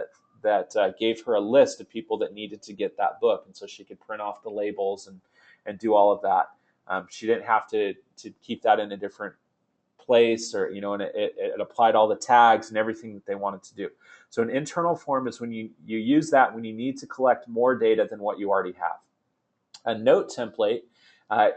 [SPEAKER 1] that gave her a list of people that needed to get that book, and so she could print off the labels and do all of that. She didn't have to keep that in a different place, or and it applied all the tags and everything that they wanted to do. So an internal form is when you use that when you need to collect more data than what you already have. A note template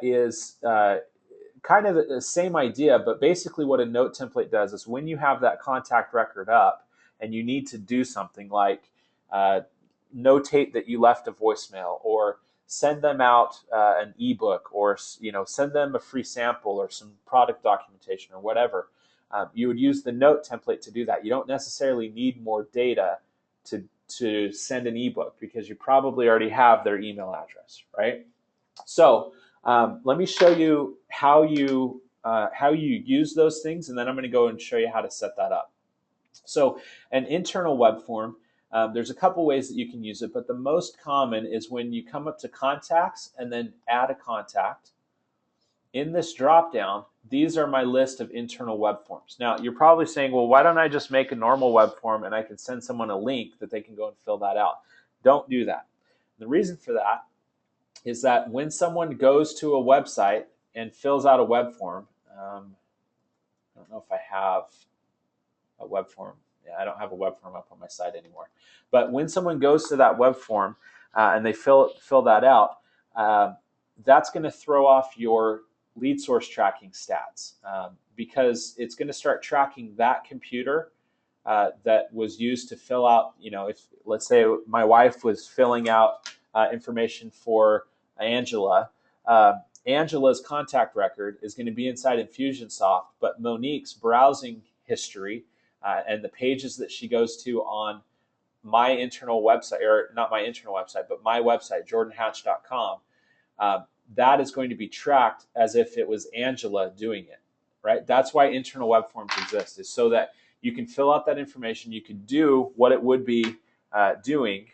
[SPEAKER 1] is kind of the same idea, but basically what a note template does is when you have that contact record up and you need to do something like notate that you left a voicemail, or send them out an ebook, or send them a free sample or some product documentation or whatever. You would use the note template to do that. You don't necessarily need more data to send an ebook, because you probably already have their email address, right? So let me show you how you use those things, and then I'm going to go and show you how to set that up. So an internal web form, there's a couple ways that you can use it, but the most common is when you come up to contacts and then add a contact. In this drop-down, these are my list of internal web forms. Now, you're probably saying, well, why don't I just make a normal web form and I can send someone a link that they can go and fill that out? Don't do that. The reason for that is that when someone goes to a website and fills out a web form, I don't know if I have a web form. Yeah, I don't have a web form up on my site anymore. But when someone goes to that web form and they fill that out, that's going to throw off your lead source tracking stats, because it's going to start tracking that computer that was used to fill out, if let's say my wife was filling out information for Angela, Angela's contact record is going to be inside Infusionsoft, but Monique's browsing history and the pages that she goes to on my internal website, or not my internal website, but my website, jordanhatch.com, that is going to be tracked as if it was Angela doing it, right? That's why internal web forms exist, is so that you can fill out that information. You can do what it would be doing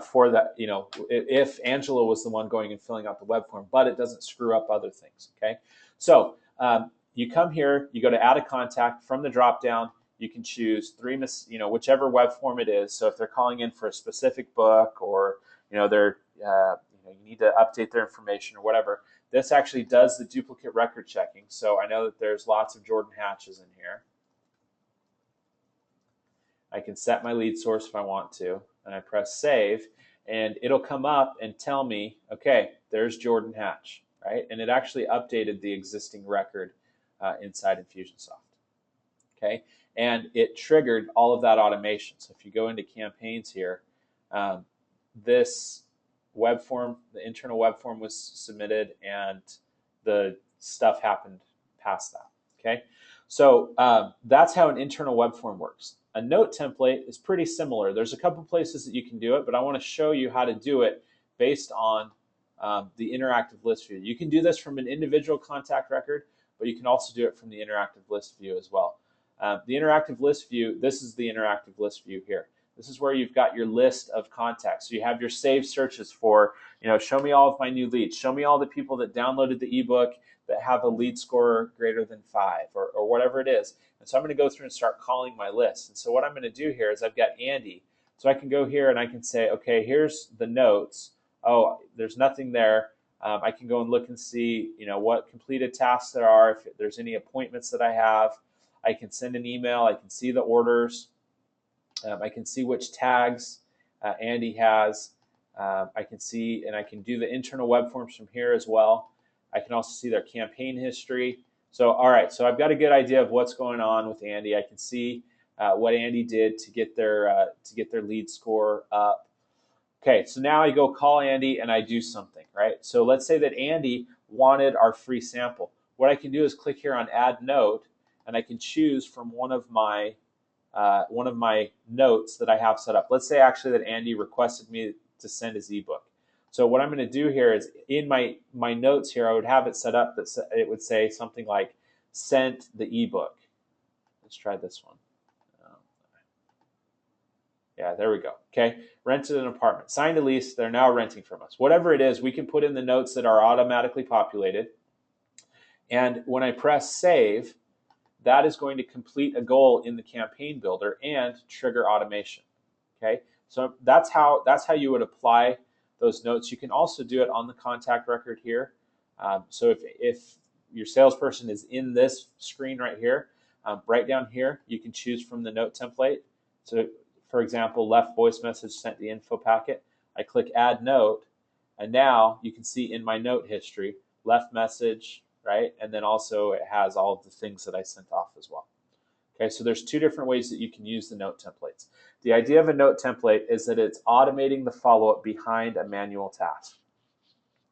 [SPEAKER 1] for that, if Angela was the one going and filling out the web form, but it doesn't screw up other things, okay? So you come here, you go to add a contact. From the drop-down, you can choose whichever web form it is. So if they're calling in for a specific book, or, they're, you need to update their information or whatever, this actually does the duplicate record checking. So I know that there's lots of Jordan Hatches in here. I can set my lead source if I want to, and I press save, and it'll come up and tell me, okay, there's Jordan Hatch, right? And it actually updated the existing record inside Infusionsoft, okay? And it triggered all of that automation. So if you go into campaigns here, this web form, the internal web form was submitted, and the stuff happened past that, okay? So that's how an internal web form works. A note template is pretty similar. There's a couple places that you can do it, but I want to show you how to do it based on the interactive list view. You can do this from an individual contact record, but you can also do it from the interactive list view as well. The interactive list view, this is the interactive list view here. This is where you've got your list of contacts. So you have your saved searches for, show me all of my new leads. Show me all the people that downloaded the ebook that have a lead score greater than 5, or whatever it is. And so I'm going to go through and start calling my list. And so what I'm going to do here is I've got Andy. So I can go here and I can say, okay, here's the notes. Oh, there's nothing there. I can go and look and see, what completed tasks there are, if there's any appointments that I have. I can send an email. I can see the orders. I can see which tags Andy has. I can see, and I can do the internal web forms from here as well. I can also see their campaign history. So, all right, so I've got a good idea of what's going on with Andy. I can see what Andy did to get their lead score up. Okay, so now I go call Andy and I do something, right? So let's say that Andy wanted our free sample. What I can do is click here on Add Note, and I can choose from one of my notes that I have set up. Let's say actually that Andy requested me to send his ebook. So what I'm going to do here is in my notes here, I would have it set up that it would say something like sent the ebook. Let's try this one. Yeah, there we go. Okay, rented an apartment, signed a lease, they're now renting from us. Whatever it is, we can put in the notes that are automatically populated. And when I press save, that is going to complete a goal in the campaign builder and trigger automation. Okay, so that's how you would apply those notes. You can also do it on the contact record here. So if your salesperson is in this screen right here, right down here, you can choose from the note template. So for example, left voice message, sent the info packet. I click add note, and now you can see in my note history, left message, right? And then also it has all of the things that I sent off as well. Okay, so there's two different ways that you can use the note templates. The idea of a note template is that it's automating the follow-up behind a manual task.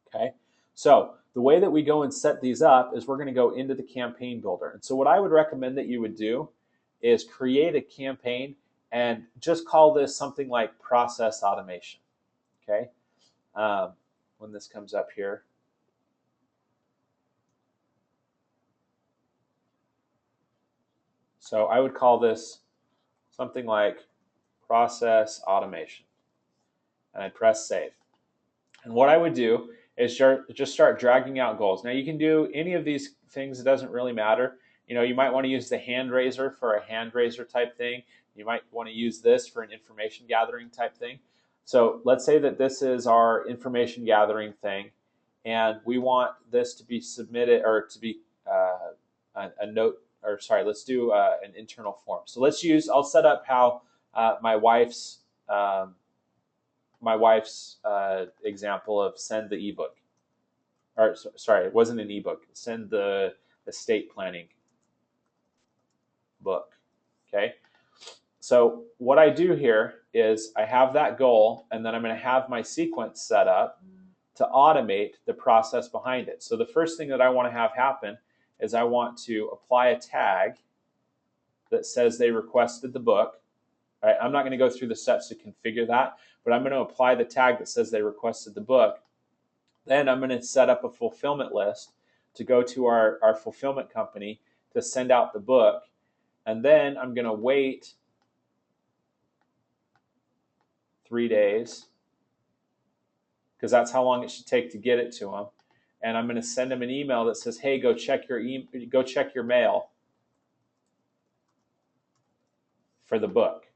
[SPEAKER 1] Okay, so the way that we go and set these up is we're going to go into the campaign builder. And so what I would recommend that you would do is create a campaign and just call this something like process automation. Okay, when this comes up here. So I would call this something like process automation. And I'd press save. And what I would do is just start dragging out goals. Now you can do any of these things, it doesn't really matter. You know, you might want to use the hand raiser for a hand raiser type thing. You might want to use this for an information gathering type thing. So let's say that this is our information gathering thing, and we want this to be submitted or to be a note, or sorry, let's do an internal form. So let's use, I'll set up how my wife's example of send the ebook, or sorry, it wasn't an ebook, send the estate planning book. Okay, so what I do here is I have that goal, and then I'm going to have my sequence set up to automate the process behind it. So the first thing that I want to have happen is I want to apply a tag that says they requested the book. Right? I'm not going to go through the steps to configure that, but I'm going to apply the tag that says they requested the book. Then I'm going to set up a fulfillment list to go to our fulfillment company to send out the book. And then I'm going to wait 3 days, because that's how long it should take to get it to them. And I'm going to send them an email that says, hey, go check your mail for the book.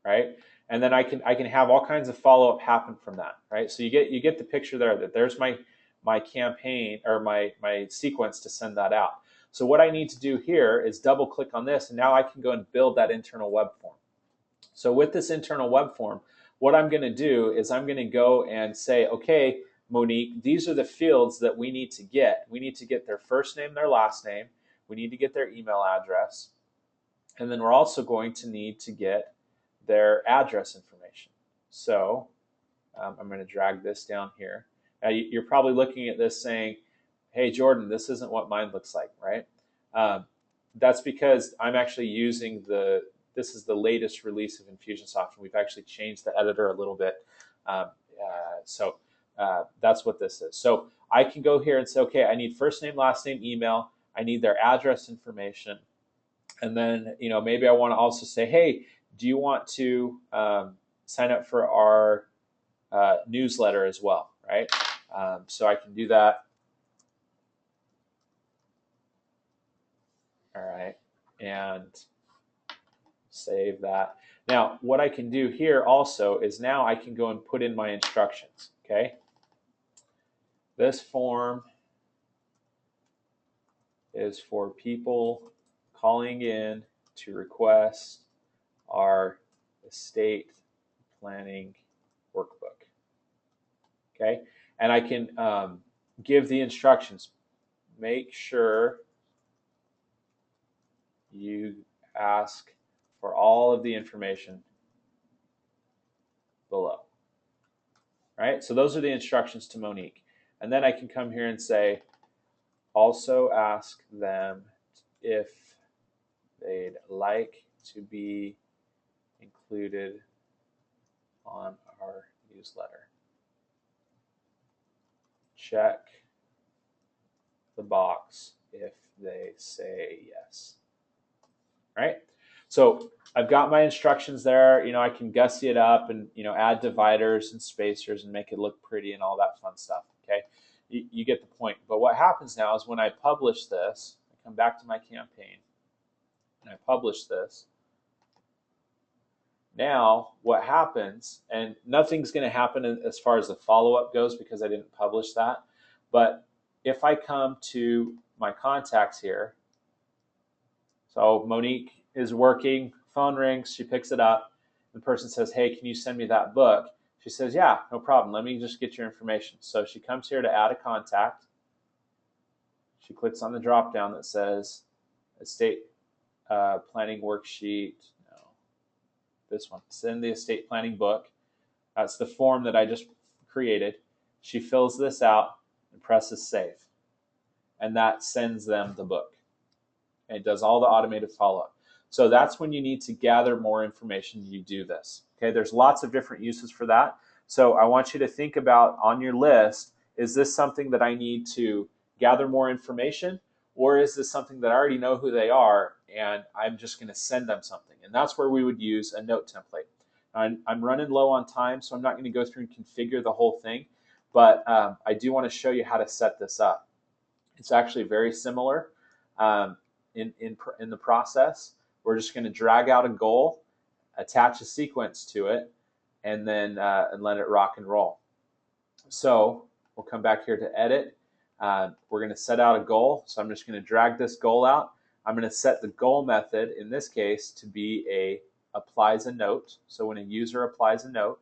[SPEAKER 1] Right? And then I can have all kinds of follow-up happen from that, right? So you get the picture there that there's my campaign or my sequence to send that out. So what I need to do here is double click on this, and now I can go and build that internal web form. So with this internal web form, what I'm going to do is I'm going to go and say, okay, Monique, these are the fields that we need to get. We need to get their first name, their last name. We need to get their email address. And then we're also going to need to get their address information. So I'm going to drag this down here. Now you're probably looking at this saying, hey, Jordan, this isn't what mine looks like, right? That's because I'm actually using this is the latest release of Infusionsoft, and we've actually changed the editor a little bit. So that's what this is. So I can go here and say, okay, I need first name, last name, email. I need their address information. And then, maybe I want to also say, hey, do you want to sign up for our newsletter as well, right? So I can do that. All right, and save that. Now, what I can do here also is now I can go and put in my instructions, okay? This form is for people calling in to request our estate planning workbook, okay? And I can give the instructions. Make sure you ask for all of the information below. Right? So those are the instructions to Monique. And then I can come here and say, also ask them if they'd like to be included on our newsletter. Check the box if they say yes. Right? So I've got my instructions there. I can gussy it up and add dividers and spacers and make it look pretty and all that fun stuff. Okay, you get the point. But what happens now is when I publish this, I come back to my campaign and I publish this. Now what happens, and nothing's going to happen as far as the follow-up goes because I didn't publish that. But if I come to my contacts here, so Monique is working, phone rings, she picks it up. The person says, hey, can you send me that book? She says, yeah, no problem. Let me just get your information. So she comes here to add a contact. She clicks on the drop down that says estate planning worksheet. No, this one. Send the estate planning book. That's the form that I just created. She fills this out and presses save. And that sends them the book. And it does all the automated follow-up. So that's when you need to gather more information, you do this. Okay, there's lots of different uses for that. So I want you to think about on your list, is this something that I need to gather more information, or is this something that I already know who they are and I'm just going to send them something? And that's where we would use a note template. I'm running low on time, so I'm not going to go through and configure the whole thing, but I do want to show you how to set this up. It's actually very similar in the process. We're just going to drag out a goal, attach a sequence to it, and then and let it rock and roll. So we'll come back here to edit. We're going to set out a goal. So I'm just going to drag this goal out. I'm going to set the goal method, in this case, to be a applies a note. So when a user applies a note,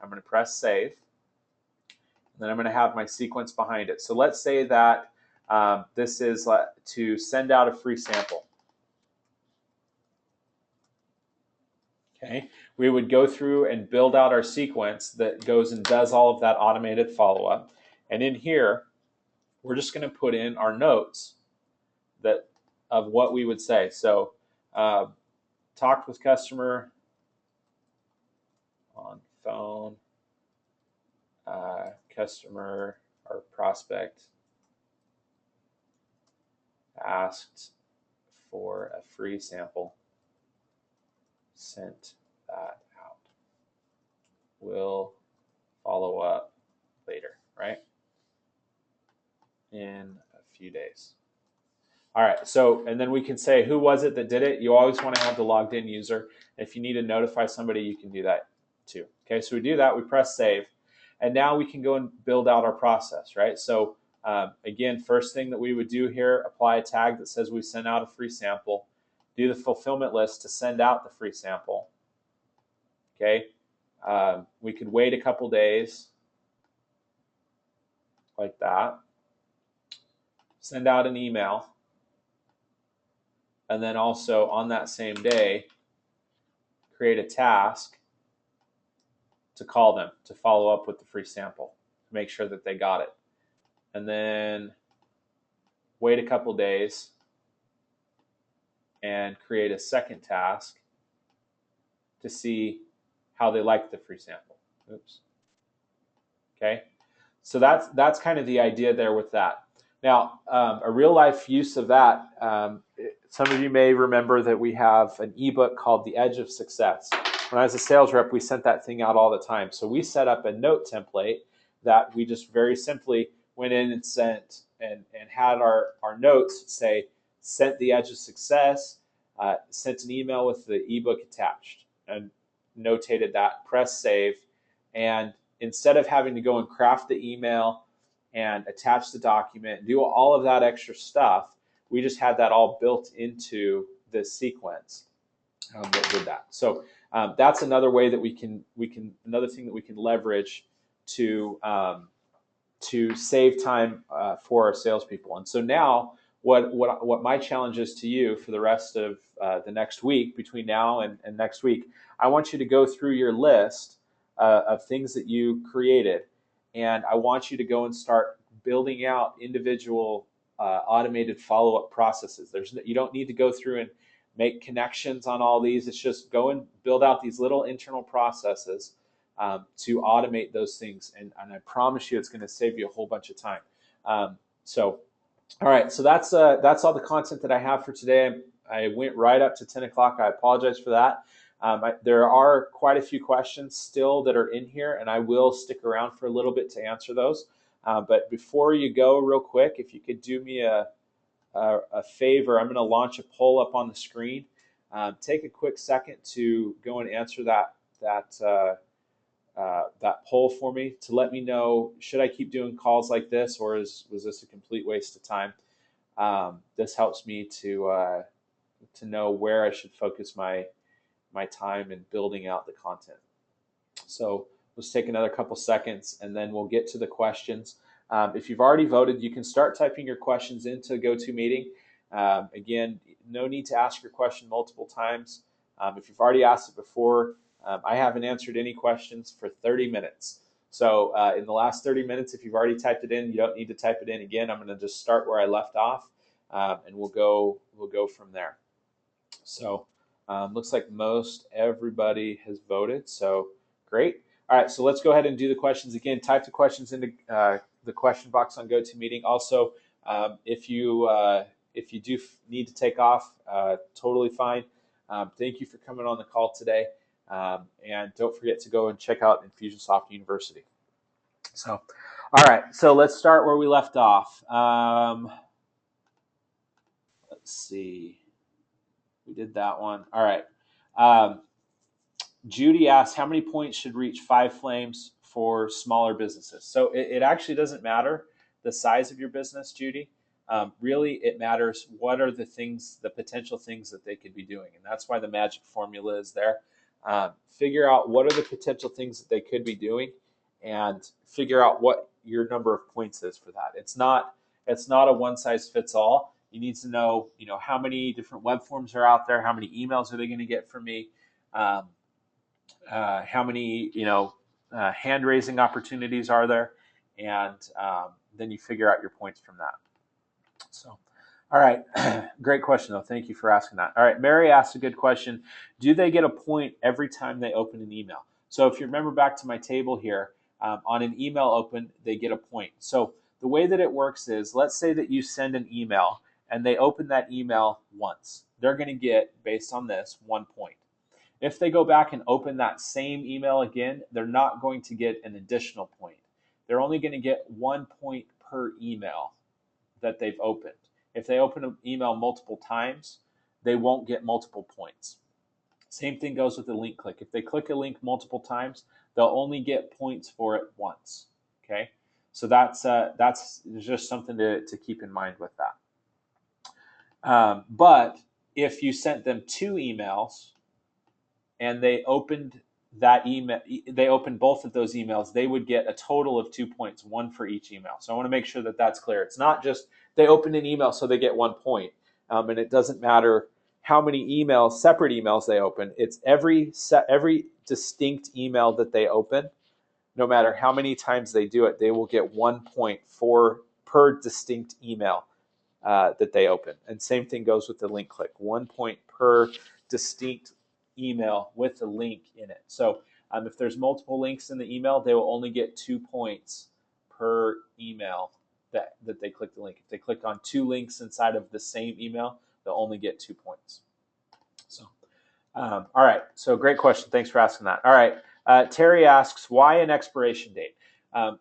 [SPEAKER 1] I'm going to press save. And then I'm going to have my sequence behind it. So let's say that this is to send out a free sample. Okay, we would go through and build out our sequence that goes and does all of that automated follow-up. And in here, we're just going to put in our notes that of what we would say. So talked with customer on phone, customer or prospect asked for a free sample, sent that out. We'll follow up later, right? In a few days. All right, so, and then we can say, who was it that did it? You always want to have the logged in user. If you need to notify somebody, you can do that too. Okay, so we do that, we press save, and now we can go and build out our process, right? So again, first thing that we would do here, apply a tag that says we sent out a free sample, do the fulfillment list to send out the free sample. Okay, we could wait a couple days like that, send out an email, and then also on that same day, create a task to call them to follow up with the free sample, to make sure that they got it. And then wait a couple days and create a second task to see how they like the free sample. Oops. Okay, so that's kind of the idea there with that. Now, a real life use of that, some of you may remember that we have an ebook called The Edge of Success. When I was a sales rep, we sent that thing out all the time. So we set up a note template that we just very simply went in and sent and had our notes say, sent The Edge of Success, sent an email with the ebook attached, and notated that, press save, and instead of having to go and craft the email and attach the document, do all of that extra stuff, we just had that all built into this sequence that did that. So that's another way that we can another thing that we can leverage to save time for our salespeople. And so now, what my challenge is to you for the rest of the next week, between now and next week, I want you to go through your list of things that you created, and I want you to go and start building out individual automated follow-up processes. You don't need to go through and make connections on all these. It's just go and build out these little internal processes to automate those things, and I promise you it's going to save you a whole bunch of time. All right, so that's all the content that I have for today. I went right up to 10 o'clock. I apologize for that. There are quite a few questions still that are in here, and I will stick around for a little bit to answer those. But before you go, real quick, if you could do me a favor, I'm going to launch a poll up on the screen. Take a quick second to go and answer that poll for me to let me know, should I keep doing calls like this, or was this a complete waste of time? This helps me to know where I should focus my time in building out the content. So let's take another couple seconds and then we'll get to the questions. If you've already voted, you can start typing your questions into GoToMeeting. Again, no need to ask your question multiple times. If you've already asked it before, I haven't answered any questions for 30 minutes. So in the last 30 minutes, if you've already typed it in, you don't need to type it in again. I'm going to just start where I left off, and we'll go from there. So looks like most everybody has voted. So great. All right, so let's go ahead and do the questions again. Type the questions into the question box on GoToMeeting. Also, if you do need to take off, totally fine. Thank you for coming on the call today. And don't forget to go and check out Infusionsoft University. So, all right, so let's start where we left off. Let's see. We did that one. All right. Judy asked, how many points should reach 5 flames for smaller businesses? So it actually doesn't matter the size of your business, Judy. Really, it matters what are the potential things that they could be doing. And that's why the magic formula is there. Figure out what are the potential things that they could be doing and figure out what your number of points is for that. It's not a one size fits all. You need to know, how many different web forms are out there, how many emails are they going to get from me, how many hand raising opportunities are there, and then you figure out your points from that. So, all right, great question though. Thank you for asking that. All right, Mary asked a good question. Do they get a point every time they open an email? So if you remember back to my table here, on an email open, they get a point. So the way that it works is, let's say that you send an email and they open that email once. They're going to get, based on this, 1 point. If they go back and open that same email again, they're not going to get an additional point. They're only going to get 1 point per email that they've opened. If they open an email multiple times, they won't get multiple points. Same thing goes with the link click. If they click a link multiple times, they'll only get points for it once. Okay, so that's just something to keep in mind with that. But if you sent them 2 emails and they opened that email, they opened both of those emails, they would get a total of 2 points, 1 for each email. So I want to make sure that that's clear. It's not just they opened an email so they get 1 point, and it doesn't matter how many separate emails they open. It's every distinct email that they open. No matter how many times they do it, they will get 1 point per distinct email that they open. And same thing goes with the link click. 1 point per distinct email with a link in it. So if there's multiple links in the email, they will only get 2 points per email that they click the link. If they click on 2 links inside of the same email, they'll only get 2 points. So, all right. So great question. Thanks for asking that. All right. Terry asks, why an expiration date?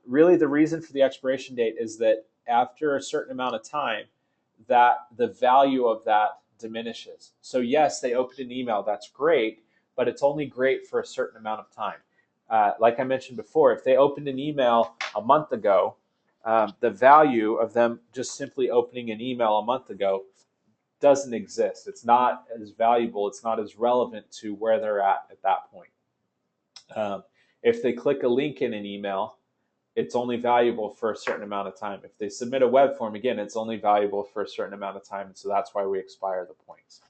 [SPEAKER 1] Really, the reason for the expiration date is that after a certain amount of time, that the value of that diminishes. So yes, they opened an email, that's great, but it's only great for a certain amount of time. Like I mentioned before, if they opened an email a month ago, the value of them just simply opening an email a month ago doesn't exist. It's not as valuable, it's not as relevant to where they're at that point. If they click a link in an email, it's only valuable for a certain amount of time. If they submit a web form, again, it's only valuable for a certain amount of time, and so that's why we expire the points.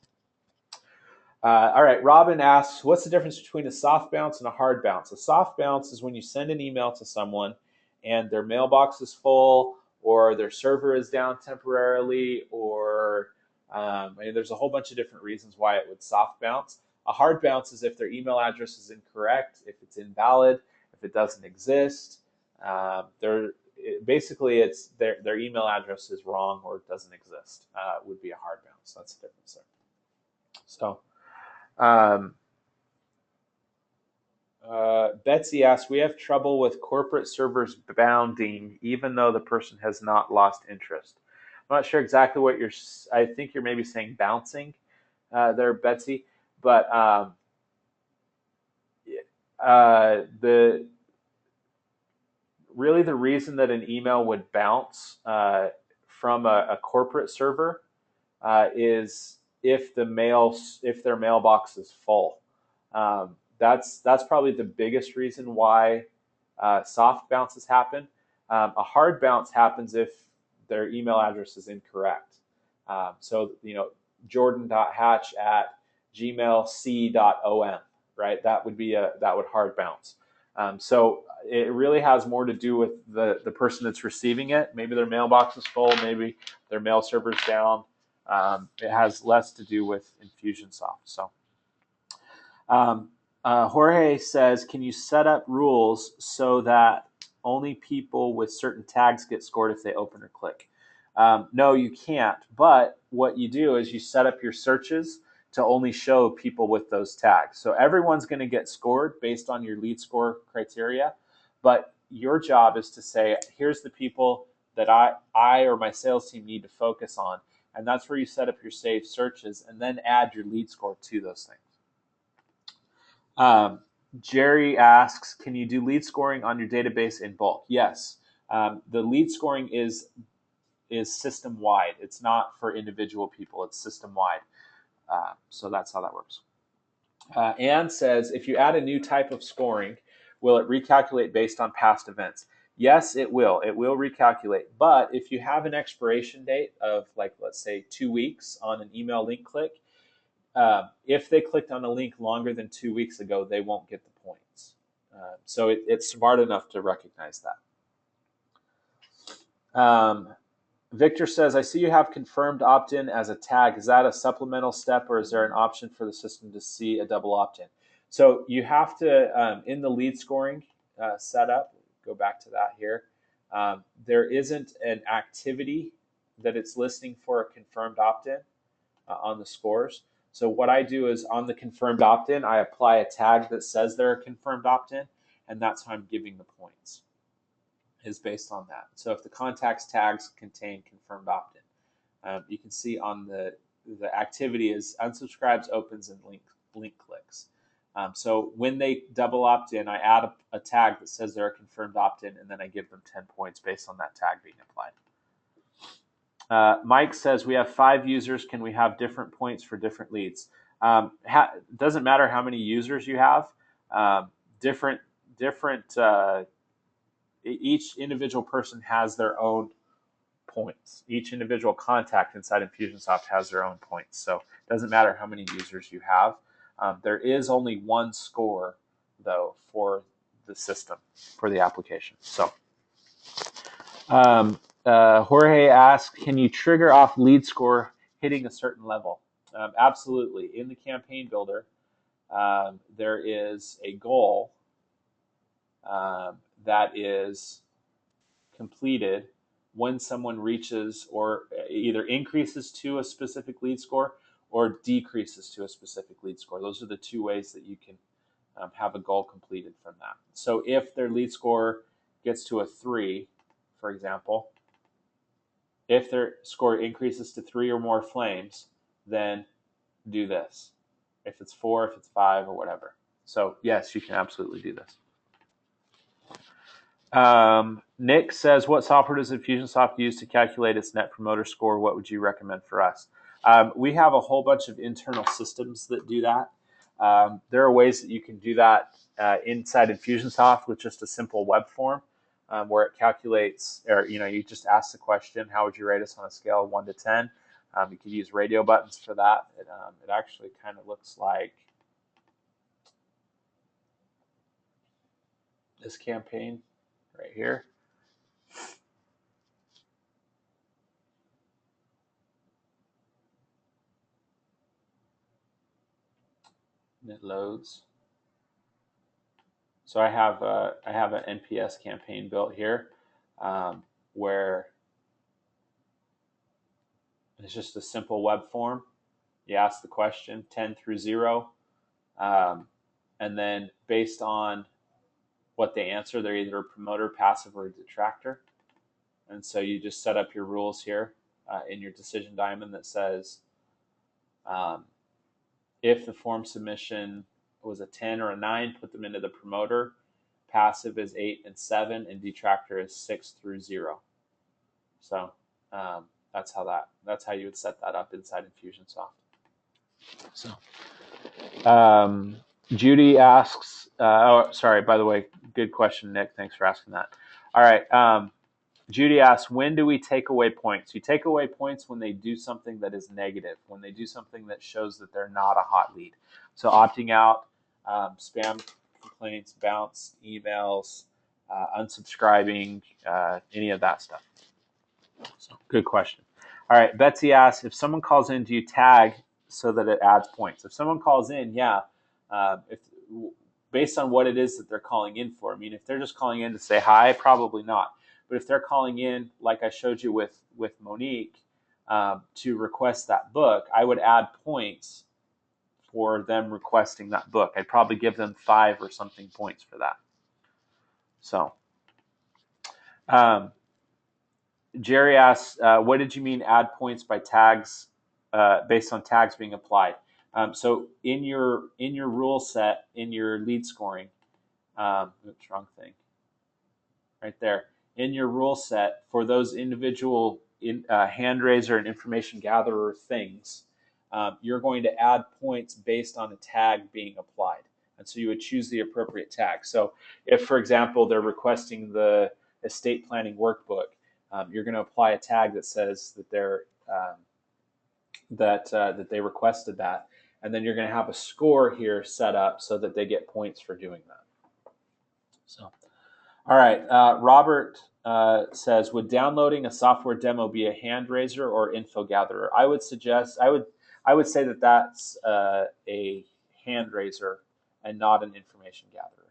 [SPEAKER 1] All right, Robin asks, what's the difference between a soft bounce and a hard bounce? A soft bounce is when you send an email to someone and their mailbox is full, or their server is down temporarily, or there's a whole bunch of different reasons why it would soft bounce. A hard bounce is if their email address is incorrect, if it's invalid, if it doesn't exist. Basically, it's their email address is wrong or it doesn't exist. Would be a hard bounce. That's the difference there. So, Betsy asks, we have trouble with corporate servers bounding, even though the person has not lost interest. I'm not sure exactly what I think you're maybe saying bouncing there, Betsy, but really the reason that an email would bounce from a corporate server is if their mailbox is full. That's probably the biggest reason why soft bounces happen. A hard bounce happens if their email address is incorrect. So, jordan.hatch@gmailc.com, right? That would hard bounce. So it really has more to do with the person that's receiving it. Maybe their mailbox is full, maybe their mail server's down. It has less to do with Infusionsoft. So Jorge says, can you set up rules so that only people with certain tags get scored if they open or click? No, you can't. But what you do is you set up your searches to only show people with those tags. So everyone's going to get scored based on your lead score criteria. But your job is to say, here's the people that I or my sales team need to focus on. And that's where you set up your saved searches and then add your lead score to those things. Jerry asks, can you do lead scoring on your database in bulk? Yes. The lead scoring is system wide. It's not for individual people. It's system wide. So that's how that works. Anne says, if you add a new type of scoring, will it recalculate based on past events? Yes, it will. It will recalculate. But if you have an expiration date of, like, let's say 2 weeks on an email link click, if they clicked on a link longer than 2 weeks ago, they won't get the points. So it's smart enough to recognize that. Victor says, I see you have confirmed opt-in as a tag. Is that a supplemental step, or is there an option for the system to see a double opt-in? So you have to, in the lead scoring setup, go back to that here, there isn't an activity that it's listing for a confirmed opt-in on the scores. So what I do is on the confirmed opt-in, I apply a tag that says they're a confirmed opt-in, and that's how I'm giving the points, is based on that. So if the contacts tags contain confirmed opt-in, you can see on the activity is unsubscribes, opens, and link clicks. So when they double opt-in, I add a tag that says they're a confirmed opt-in, and then I give them 10 points based on that tag being applied. Mike says, we have 5 users. Can we have different points for different leads? Doesn't matter how many users you have. Each individual person has their own points. Each individual contact inside Infusionsoft has their own points. So it doesn't matter how many users you have. There is only one score, though, for the system, for the application. So Jorge asks, can you trigger off lead score hitting a certain level? Absolutely. In the campaign builder, there is a goal that is completed when someone reaches or either increases to a specific lead score or decreases to a specific lead score. Those are the 2 ways that you can have a goal completed from that. So if their lead score gets to a 3, for example, if their score increases to 3 or more flames, then do this. If it's 4, if it's 5, or whatever. So yes, you can absolutely do this. Nick says, what software does Infusionsoft use to calculate its net promoter score? What would you recommend for us? We have a whole bunch of internal systems that do that. There are ways that you can do that inside Infusionsoft with just a simple web form where it calculates, or you just ask the question, how would you rate us on a scale of 1 to 10? You could use radio buttons for that. It actually kind of looks like this campaign right here. And it loads. So I have an NPS campaign built here where it's just a simple web form. You ask the question 10 through 0, and then based on what they answer, they're either a promoter, passive, or a detractor. And so you just set up your rules here in your decision diamond that says if the form submission was a 10 or a 9, put them into the promoter. Passive is 8 and 7, and detractor is 6 through 0. So that's how you would set that up inside Infusionsoft. So Judy asks, sorry, by the way, good question, Nick. Thanks for asking that. All right. Judy asks, when do we take away points? You take away points when they do something that is negative, when they do something that shows that they're not a hot lead. So opting out, spam complaints, bounce emails, unsubscribing, any of that stuff. So, good question. All right, Betsy asks, if someone calls in, do you tag so that it adds points? If someone calls in, yeah. If based on what it is that they're calling in for. I mean, if they're just calling in to say hi, probably not. But if they're calling in, like I showed you with Monique, to request that book, I would add points for them requesting that book. I'd probably give them 5 or something points for that. So, Jerry asks, what did you mean add points by tags, based on tags being applied? So in your rule set, in your lead scoring, oops, wrong thing, right there. In your rule set for those individual hand raiser and information gatherer things, you're going to add points based on a tag being applied. And so you would choose the appropriate tag. So if, for example, they're requesting the estate planning workbook, you're going to apply a tag that says that they're that they requested that, and then you're going to have a score here set up so that they get points for doing that. So, all right, Robert says, would downloading a software demo be a hand raiser or info gatherer? I would suggest, I would say that that's a hand raiser and not an information gatherer.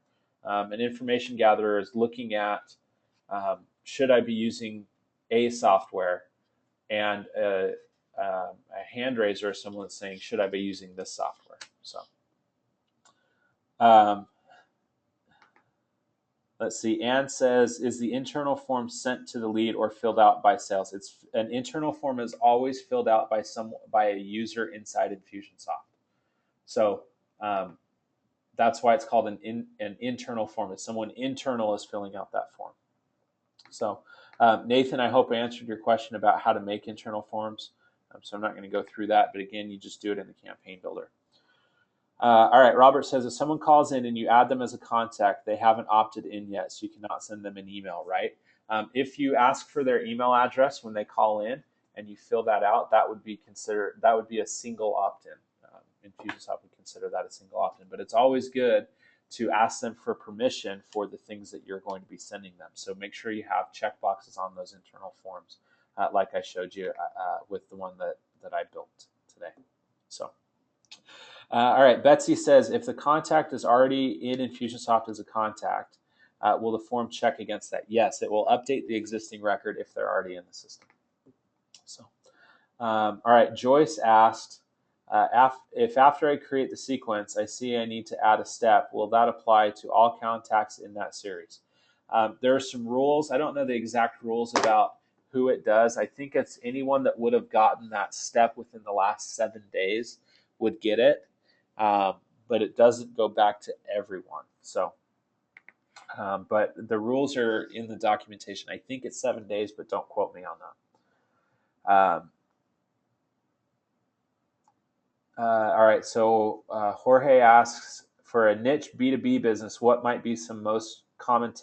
[SPEAKER 1] An information gatherer is looking at, should I be using a software, and a hand raiser is someone that's saying, should I be using this software? So, let's see. Anne says, is the internal form sent to the lead or filled out by sales? It's an internal form is always filled out by a user inside Infusionsoft. So that's why it's called an internal form. It's someone internal is filling out that form. So Nathan, I hope I answered your question about how to make internal forms. So I'm not going to go through that, but again, you just do it in the campaign builder. All right, Robert says, if someone calls in and you add them as a contact, they haven't opted in yet, so you cannot send them an email, right? If you ask for their email address when they call in and you fill that out, that would be a single opt-in. Infusionsoft would consider that a single opt-in, but it's always good to ask them for permission for the things that you're going to be sending them. So make sure you have checkboxes on those internal forms, like I showed you with the one that I built today. So. All right, Betsy says, if the contact is already in Infusionsoft as a contact, will the form check against that? Yes, it will update the existing record if they're already in the system. So, all right, Joyce asked, if after I create the sequence, I see I need to add a step, will that apply to all contacts in that series? There are some rules. I don't know the exact rules about who it does. I think it's anyone that would have gotten that step within the last 7 days would get it. But it doesn't go back to everyone. So, but the rules are in the documentation. I think it's 7 days, but don't quote me on that. All right, so Jorge asks, for a niche B2B business, what might be some most common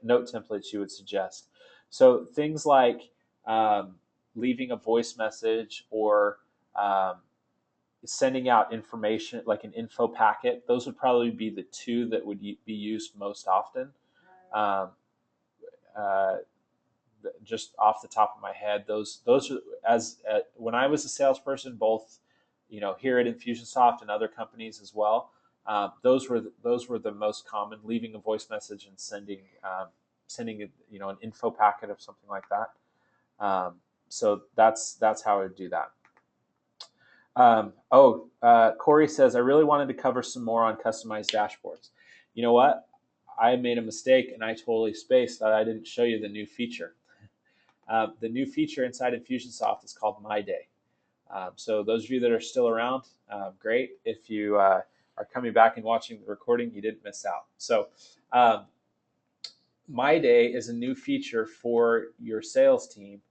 [SPEAKER 1] note templates you would suggest? So things like leaving a voice message or sending out information like an info packet. Those would probably be the two that would be used most often. Just off the top of my head, those are when I was a salesperson, both here at Infusionsoft and other companies as well. Those were the most common. Leaving a voice message and sending an info packet of something like that. So that's how I would do that. Corey says, I really wanted to cover some more on customized dashboards. You know what? I made a mistake and I totally spaced that I didn't show you the new feature. The new feature inside Infusionsoft is called My Day. So those of you that are still around, great. If you are coming back and watching the recording, you didn't miss out. So My Day is a new feature for your sales team.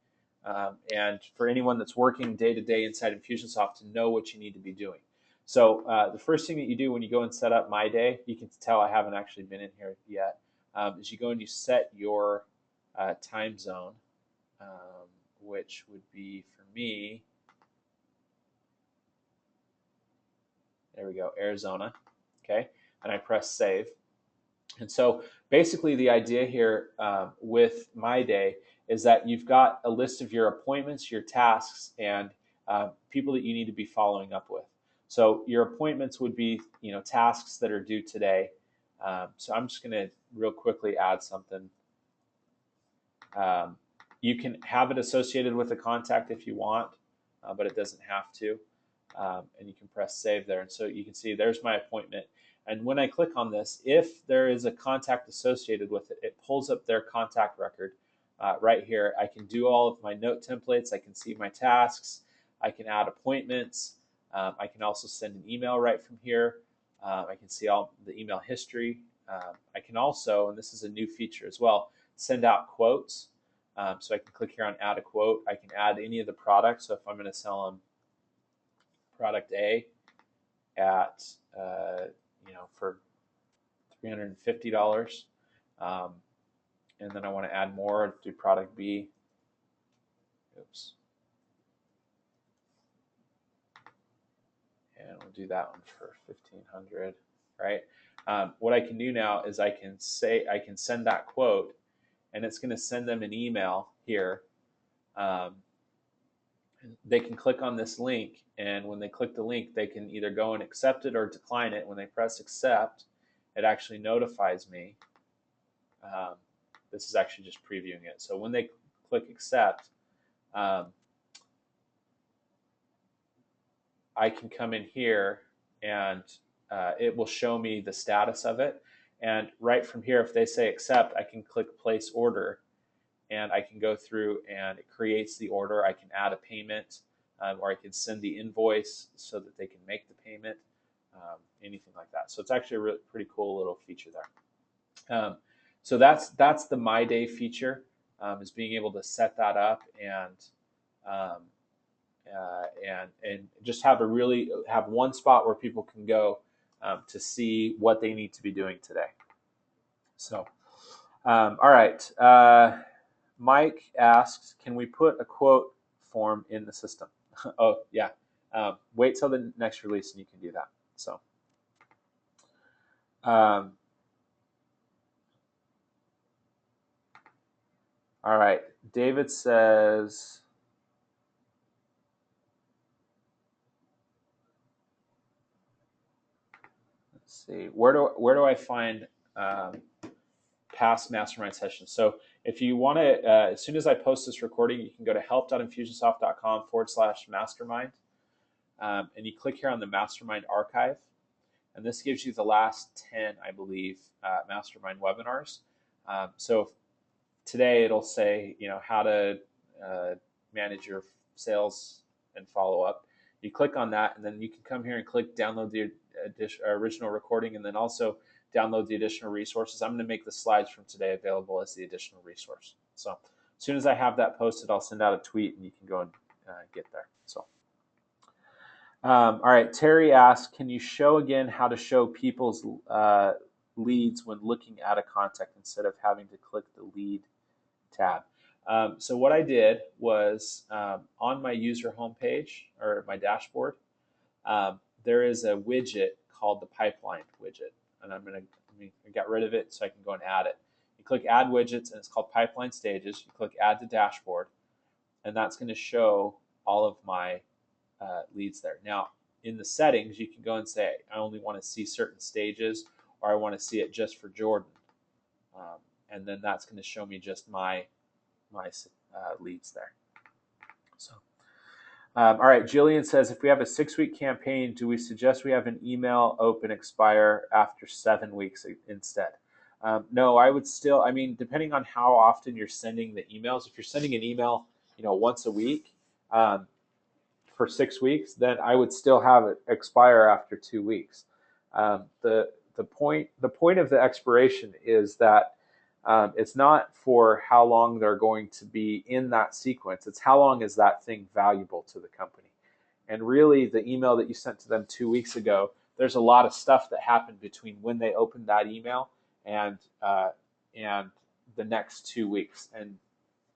[SPEAKER 1] And for anyone that's working day-to-day inside Infusionsoft to know what you need to be doing. So the first thing that you do when you go and set up My Day, you can tell I haven't actually been in here yet, is you go and you set your time zone. which would be for me, there we go, Arizona, okay, and I press save. And so basically the idea here with My Day is that you've got a list of your appointments, your tasks, and people that you need to be following up with. So your appointments would be, tasks that are due today. So I'm just going to real quickly add something. You can have it associated with a contact if you want, but it doesn't have to. And you can press save there. And so you can see there's my appointment. And when I click on this, if there is a contact associated with it, it pulls up their contact record right here. I can do all of my note templates. I can see my tasks. I can add appointments. I can also send an email right from here. I can see all the email history. I can also, and this is a new feature as well, send out quotes. So I can click here on add a quote. I can add any of the products. So if I'm going to sell them product A at for $350, and then I want to add more to product B. Oops. And we'll do that one for $1,500, right? What I can do now is I can send that quote, and it's going to send them an email here. They can click on this link, and when they click the link, they can either go and accept it or decline it. When they press accept, it actually notifies me. This is actually just previewing it. So when they click accept, I can come in here and it will show me the status of it. And right from here, if they say accept, I can click place order, and I can go through and it creates the order. I can add a payment, or I can send the invoice so that they can make the payment, anything like that. So it's actually a really pretty cool little feature there. So that's the My Day feature, is being able to set that up and just have one spot where people can go to see what they need to be doing today. So, all right. Mike asks, can we put a quote form in the system? Oh, yeah. Wait till the next release and you can do that. So, all right. David says, let's see, where do I find past mastermind sessions? So if you want to, as soon as I post this recording, you can go to help.infusionsoft.com/mastermind, and you click here on the mastermind archive, and this gives you the last 10, I believe, mastermind webinars. So today it'll say, how to manage your sales and follow up. You click on that, and then you can come here and click download the original recording, and then also download the additional resources. I'm going to make the slides from today available as the additional resource. So as soon as I have that posted, I'll send out a tweet and you can go and get there. So, all right. Terry asks, can you show again how to show people's leads when looking at a contact instead of having to click the lead tab? So what I did was on my user homepage or my dashboard, there is a widget called the pipeline widget. And I'm going to get rid of it so I can go and add it. You click add widgets, and it's called pipeline stages. You click add to dashboard, and that's going to show all of my leads there. Now, in the settings, you can go and say, I only want to see certain stages, or I want to see it just for Jordan. And then that's going to show me just my leads there. So. All right, Jillian says, if we have a 6-week campaign, do we suggest we have an email open expire after 7 weeks instead? No, I would still, depending on how often you're sending the emails, if you're sending an email, once a week for 6 weeks, then I would still have it expire after 2 weeks. The point of the expiration is that it's not for how long they're going to be in that sequence. It's how long is that thing valuable to the company. And really, the email that you sent to them 2 weeks ago, there's a lot of stuff that happened between when they opened that email and the next 2 weeks. And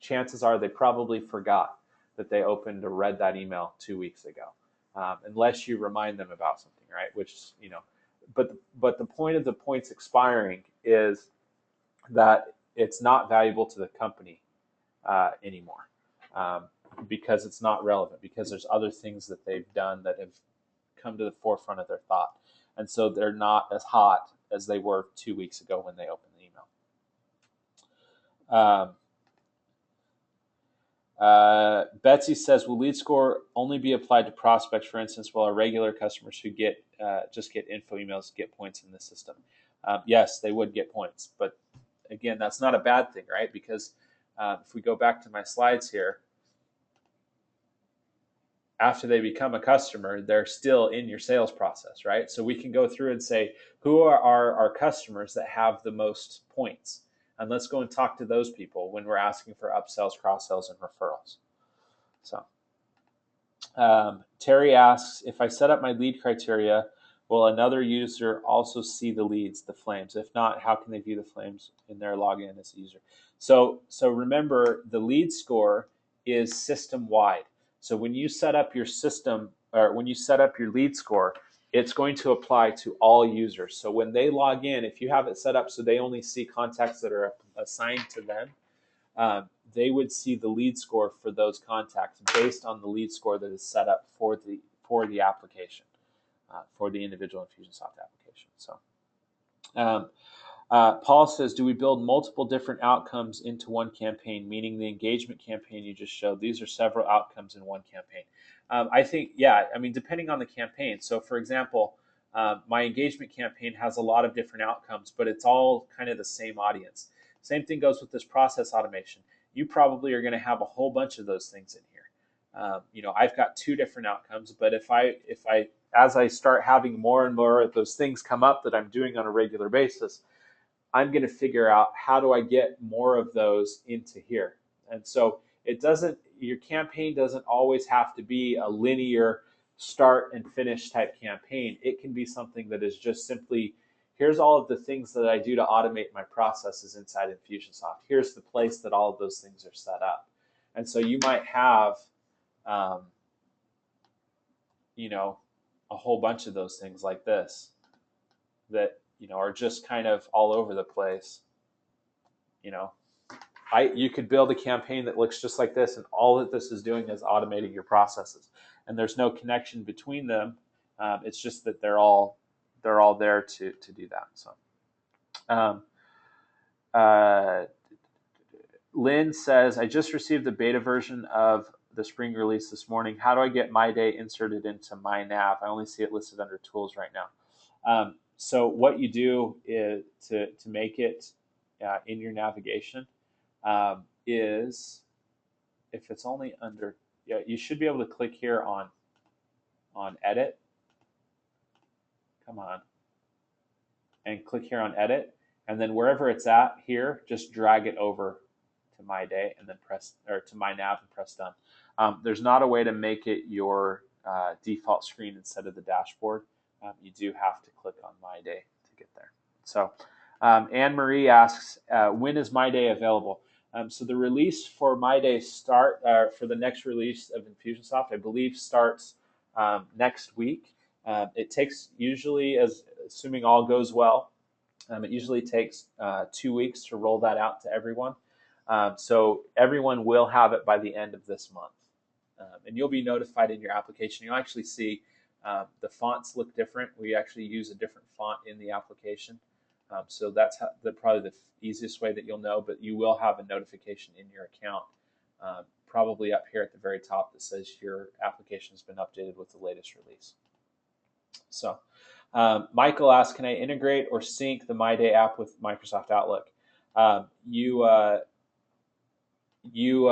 [SPEAKER 1] chances are they probably forgot that they opened or read that email 2 weeks ago, unless you remind them about something, right? Which, but the point of the points expiring is that it's not valuable to the company anymore, because it's not relevant, because there's other things that they've done that have come to the forefront of their thought. And so they're not as hot as they were 2 weeks ago when they opened the email. Betsy says, will lead score only be applied to prospects, for instance, while our regular customers who get just get info emails get points in the system? Yes, they would get points. But again, that's not a bad thing, right? Because if we go back to my slides here, after they become a customer, they're still in your sales process, right? So we can go through and say, who are our customers that have the most points? And let's go and talk to those people when we're asking for upsells, cross-sells, and referrals. So Terry asks, if I set up my lead criteria, will another user also see the leads, the flames? If not, how can they view the flames in their login as a user? So remember, the lead score is system-wide. So when you set up your system, or when you set up your lead score, it's going to apply to all users. So when they log in, if you have it set up so they only see contacts that are assigned to them, they would see the lead score for those contacts based on the lead score that is set up for the application, for the individual Infusionsoft application. So Paul says, do we build multiple different outcomes into one campaign, meaning the engagement campaign you just showed, these are several outcomes in one campaign? I think, yeah, I mean, depending on the campaign. So for example, my engagement campaign has a lot of different outcomes, but it's all kind of the same audience. Same thing goes with this process automation. You probably are going to have a whole bunch of those things in here. I've got 2 different outcomes, but if I as I start having more and more of those things come up that I'm doing on a regular basis, I'm going to figure out how do I get more of those into here. And so your campaign doesn't always have to be a linear start and finish type campaign. It can be something that is just simply, here's all of the things that I do to automate my processes inside Infusionsoft. Here's the place that all of those things are set up. And so you might have, a whole bunch of those things like this that are just kind of all over the place. You could build a campaign that looks just like this, and all that this is doing is automating your processes, and there's no connection between them. It's just that they're all there to do that. So Lynn says, I just received the beta version of the spring release this morning. How do I get my day inserted into my nav? I only see it listed under tools right now. So what you do is to make it in your navigation is, if it's only under, you should be able to click here on edit. Come on. And click here on edit. And then wherever it's at here, just drag it over to my day and then to my nav and press done. There's not a way to make it your default screen instead of the dashboard. You do have to click on My Day to get there. So Anne Marie asks, when is My Day available? So the release for My Day for the next release of Infusionsoft, I believe, starts next week. It takes usually, assuming all goes well, it usually takes 2 weeks to roll that out to everyone. So everyone will have it by the end of this month. And you'll be notified in your application. You'll actually see the fonts look different. We actually use a different font in the application. So that's probably the easiest way that you'll know, but you will have a notification in your account, probably up here at the very top, that says your application has been updated with the latest release. So Michael asks, can I integrate or sync the My Day app with Microsoft Outlook? You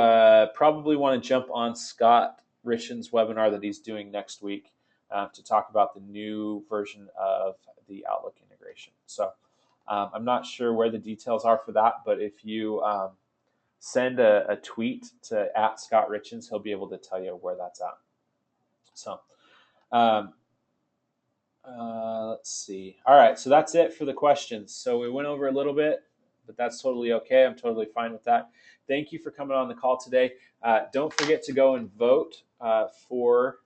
[SPEAKER 1] probably want to jump on Scott Richen's webinar that he's doing next week to talk about the new version of the Outlook integration. So I'm not sure where the details are for that, but if you send a tweet to @ScottRichens, he'll be able to tell you where that's at. So let's see. All right, so that's it for the questions. So we went over a little bit, but that's totally okay. I'm totally fine with that. thank you for coming on the call today. Don't forget to go and vote for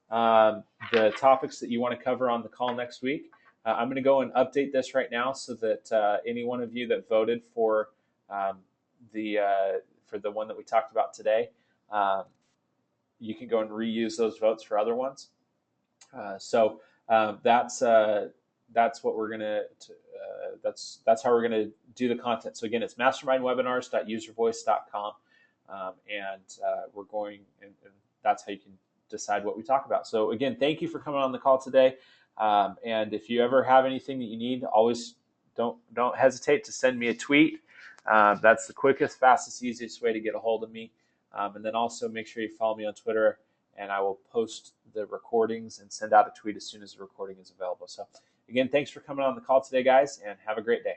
[SPEAKER 1] the topics that you want to cover on the call next week. I'm going to go and update this right now so that any one of you that voted for the one that we talked about today, you can go and reuse those votes for other ones. So that's what we're gonna. That's how we're gonna do the content. So again, it's mastermindwebinars.uservoice.com, and we're going, and that's how you can decide what we talk about. So again, thank you for coming on the call today. And if you ever have anything that you need, always don't hesitate to send me a tweet. That's the quickest, fastest, easiest way to get a hold of me. And then also make sure you follow me on Twitter, and I will post the recordings and send out a tweet as soon as the recording is available. So again, thanks for coming on the call today, guys, and have a great day.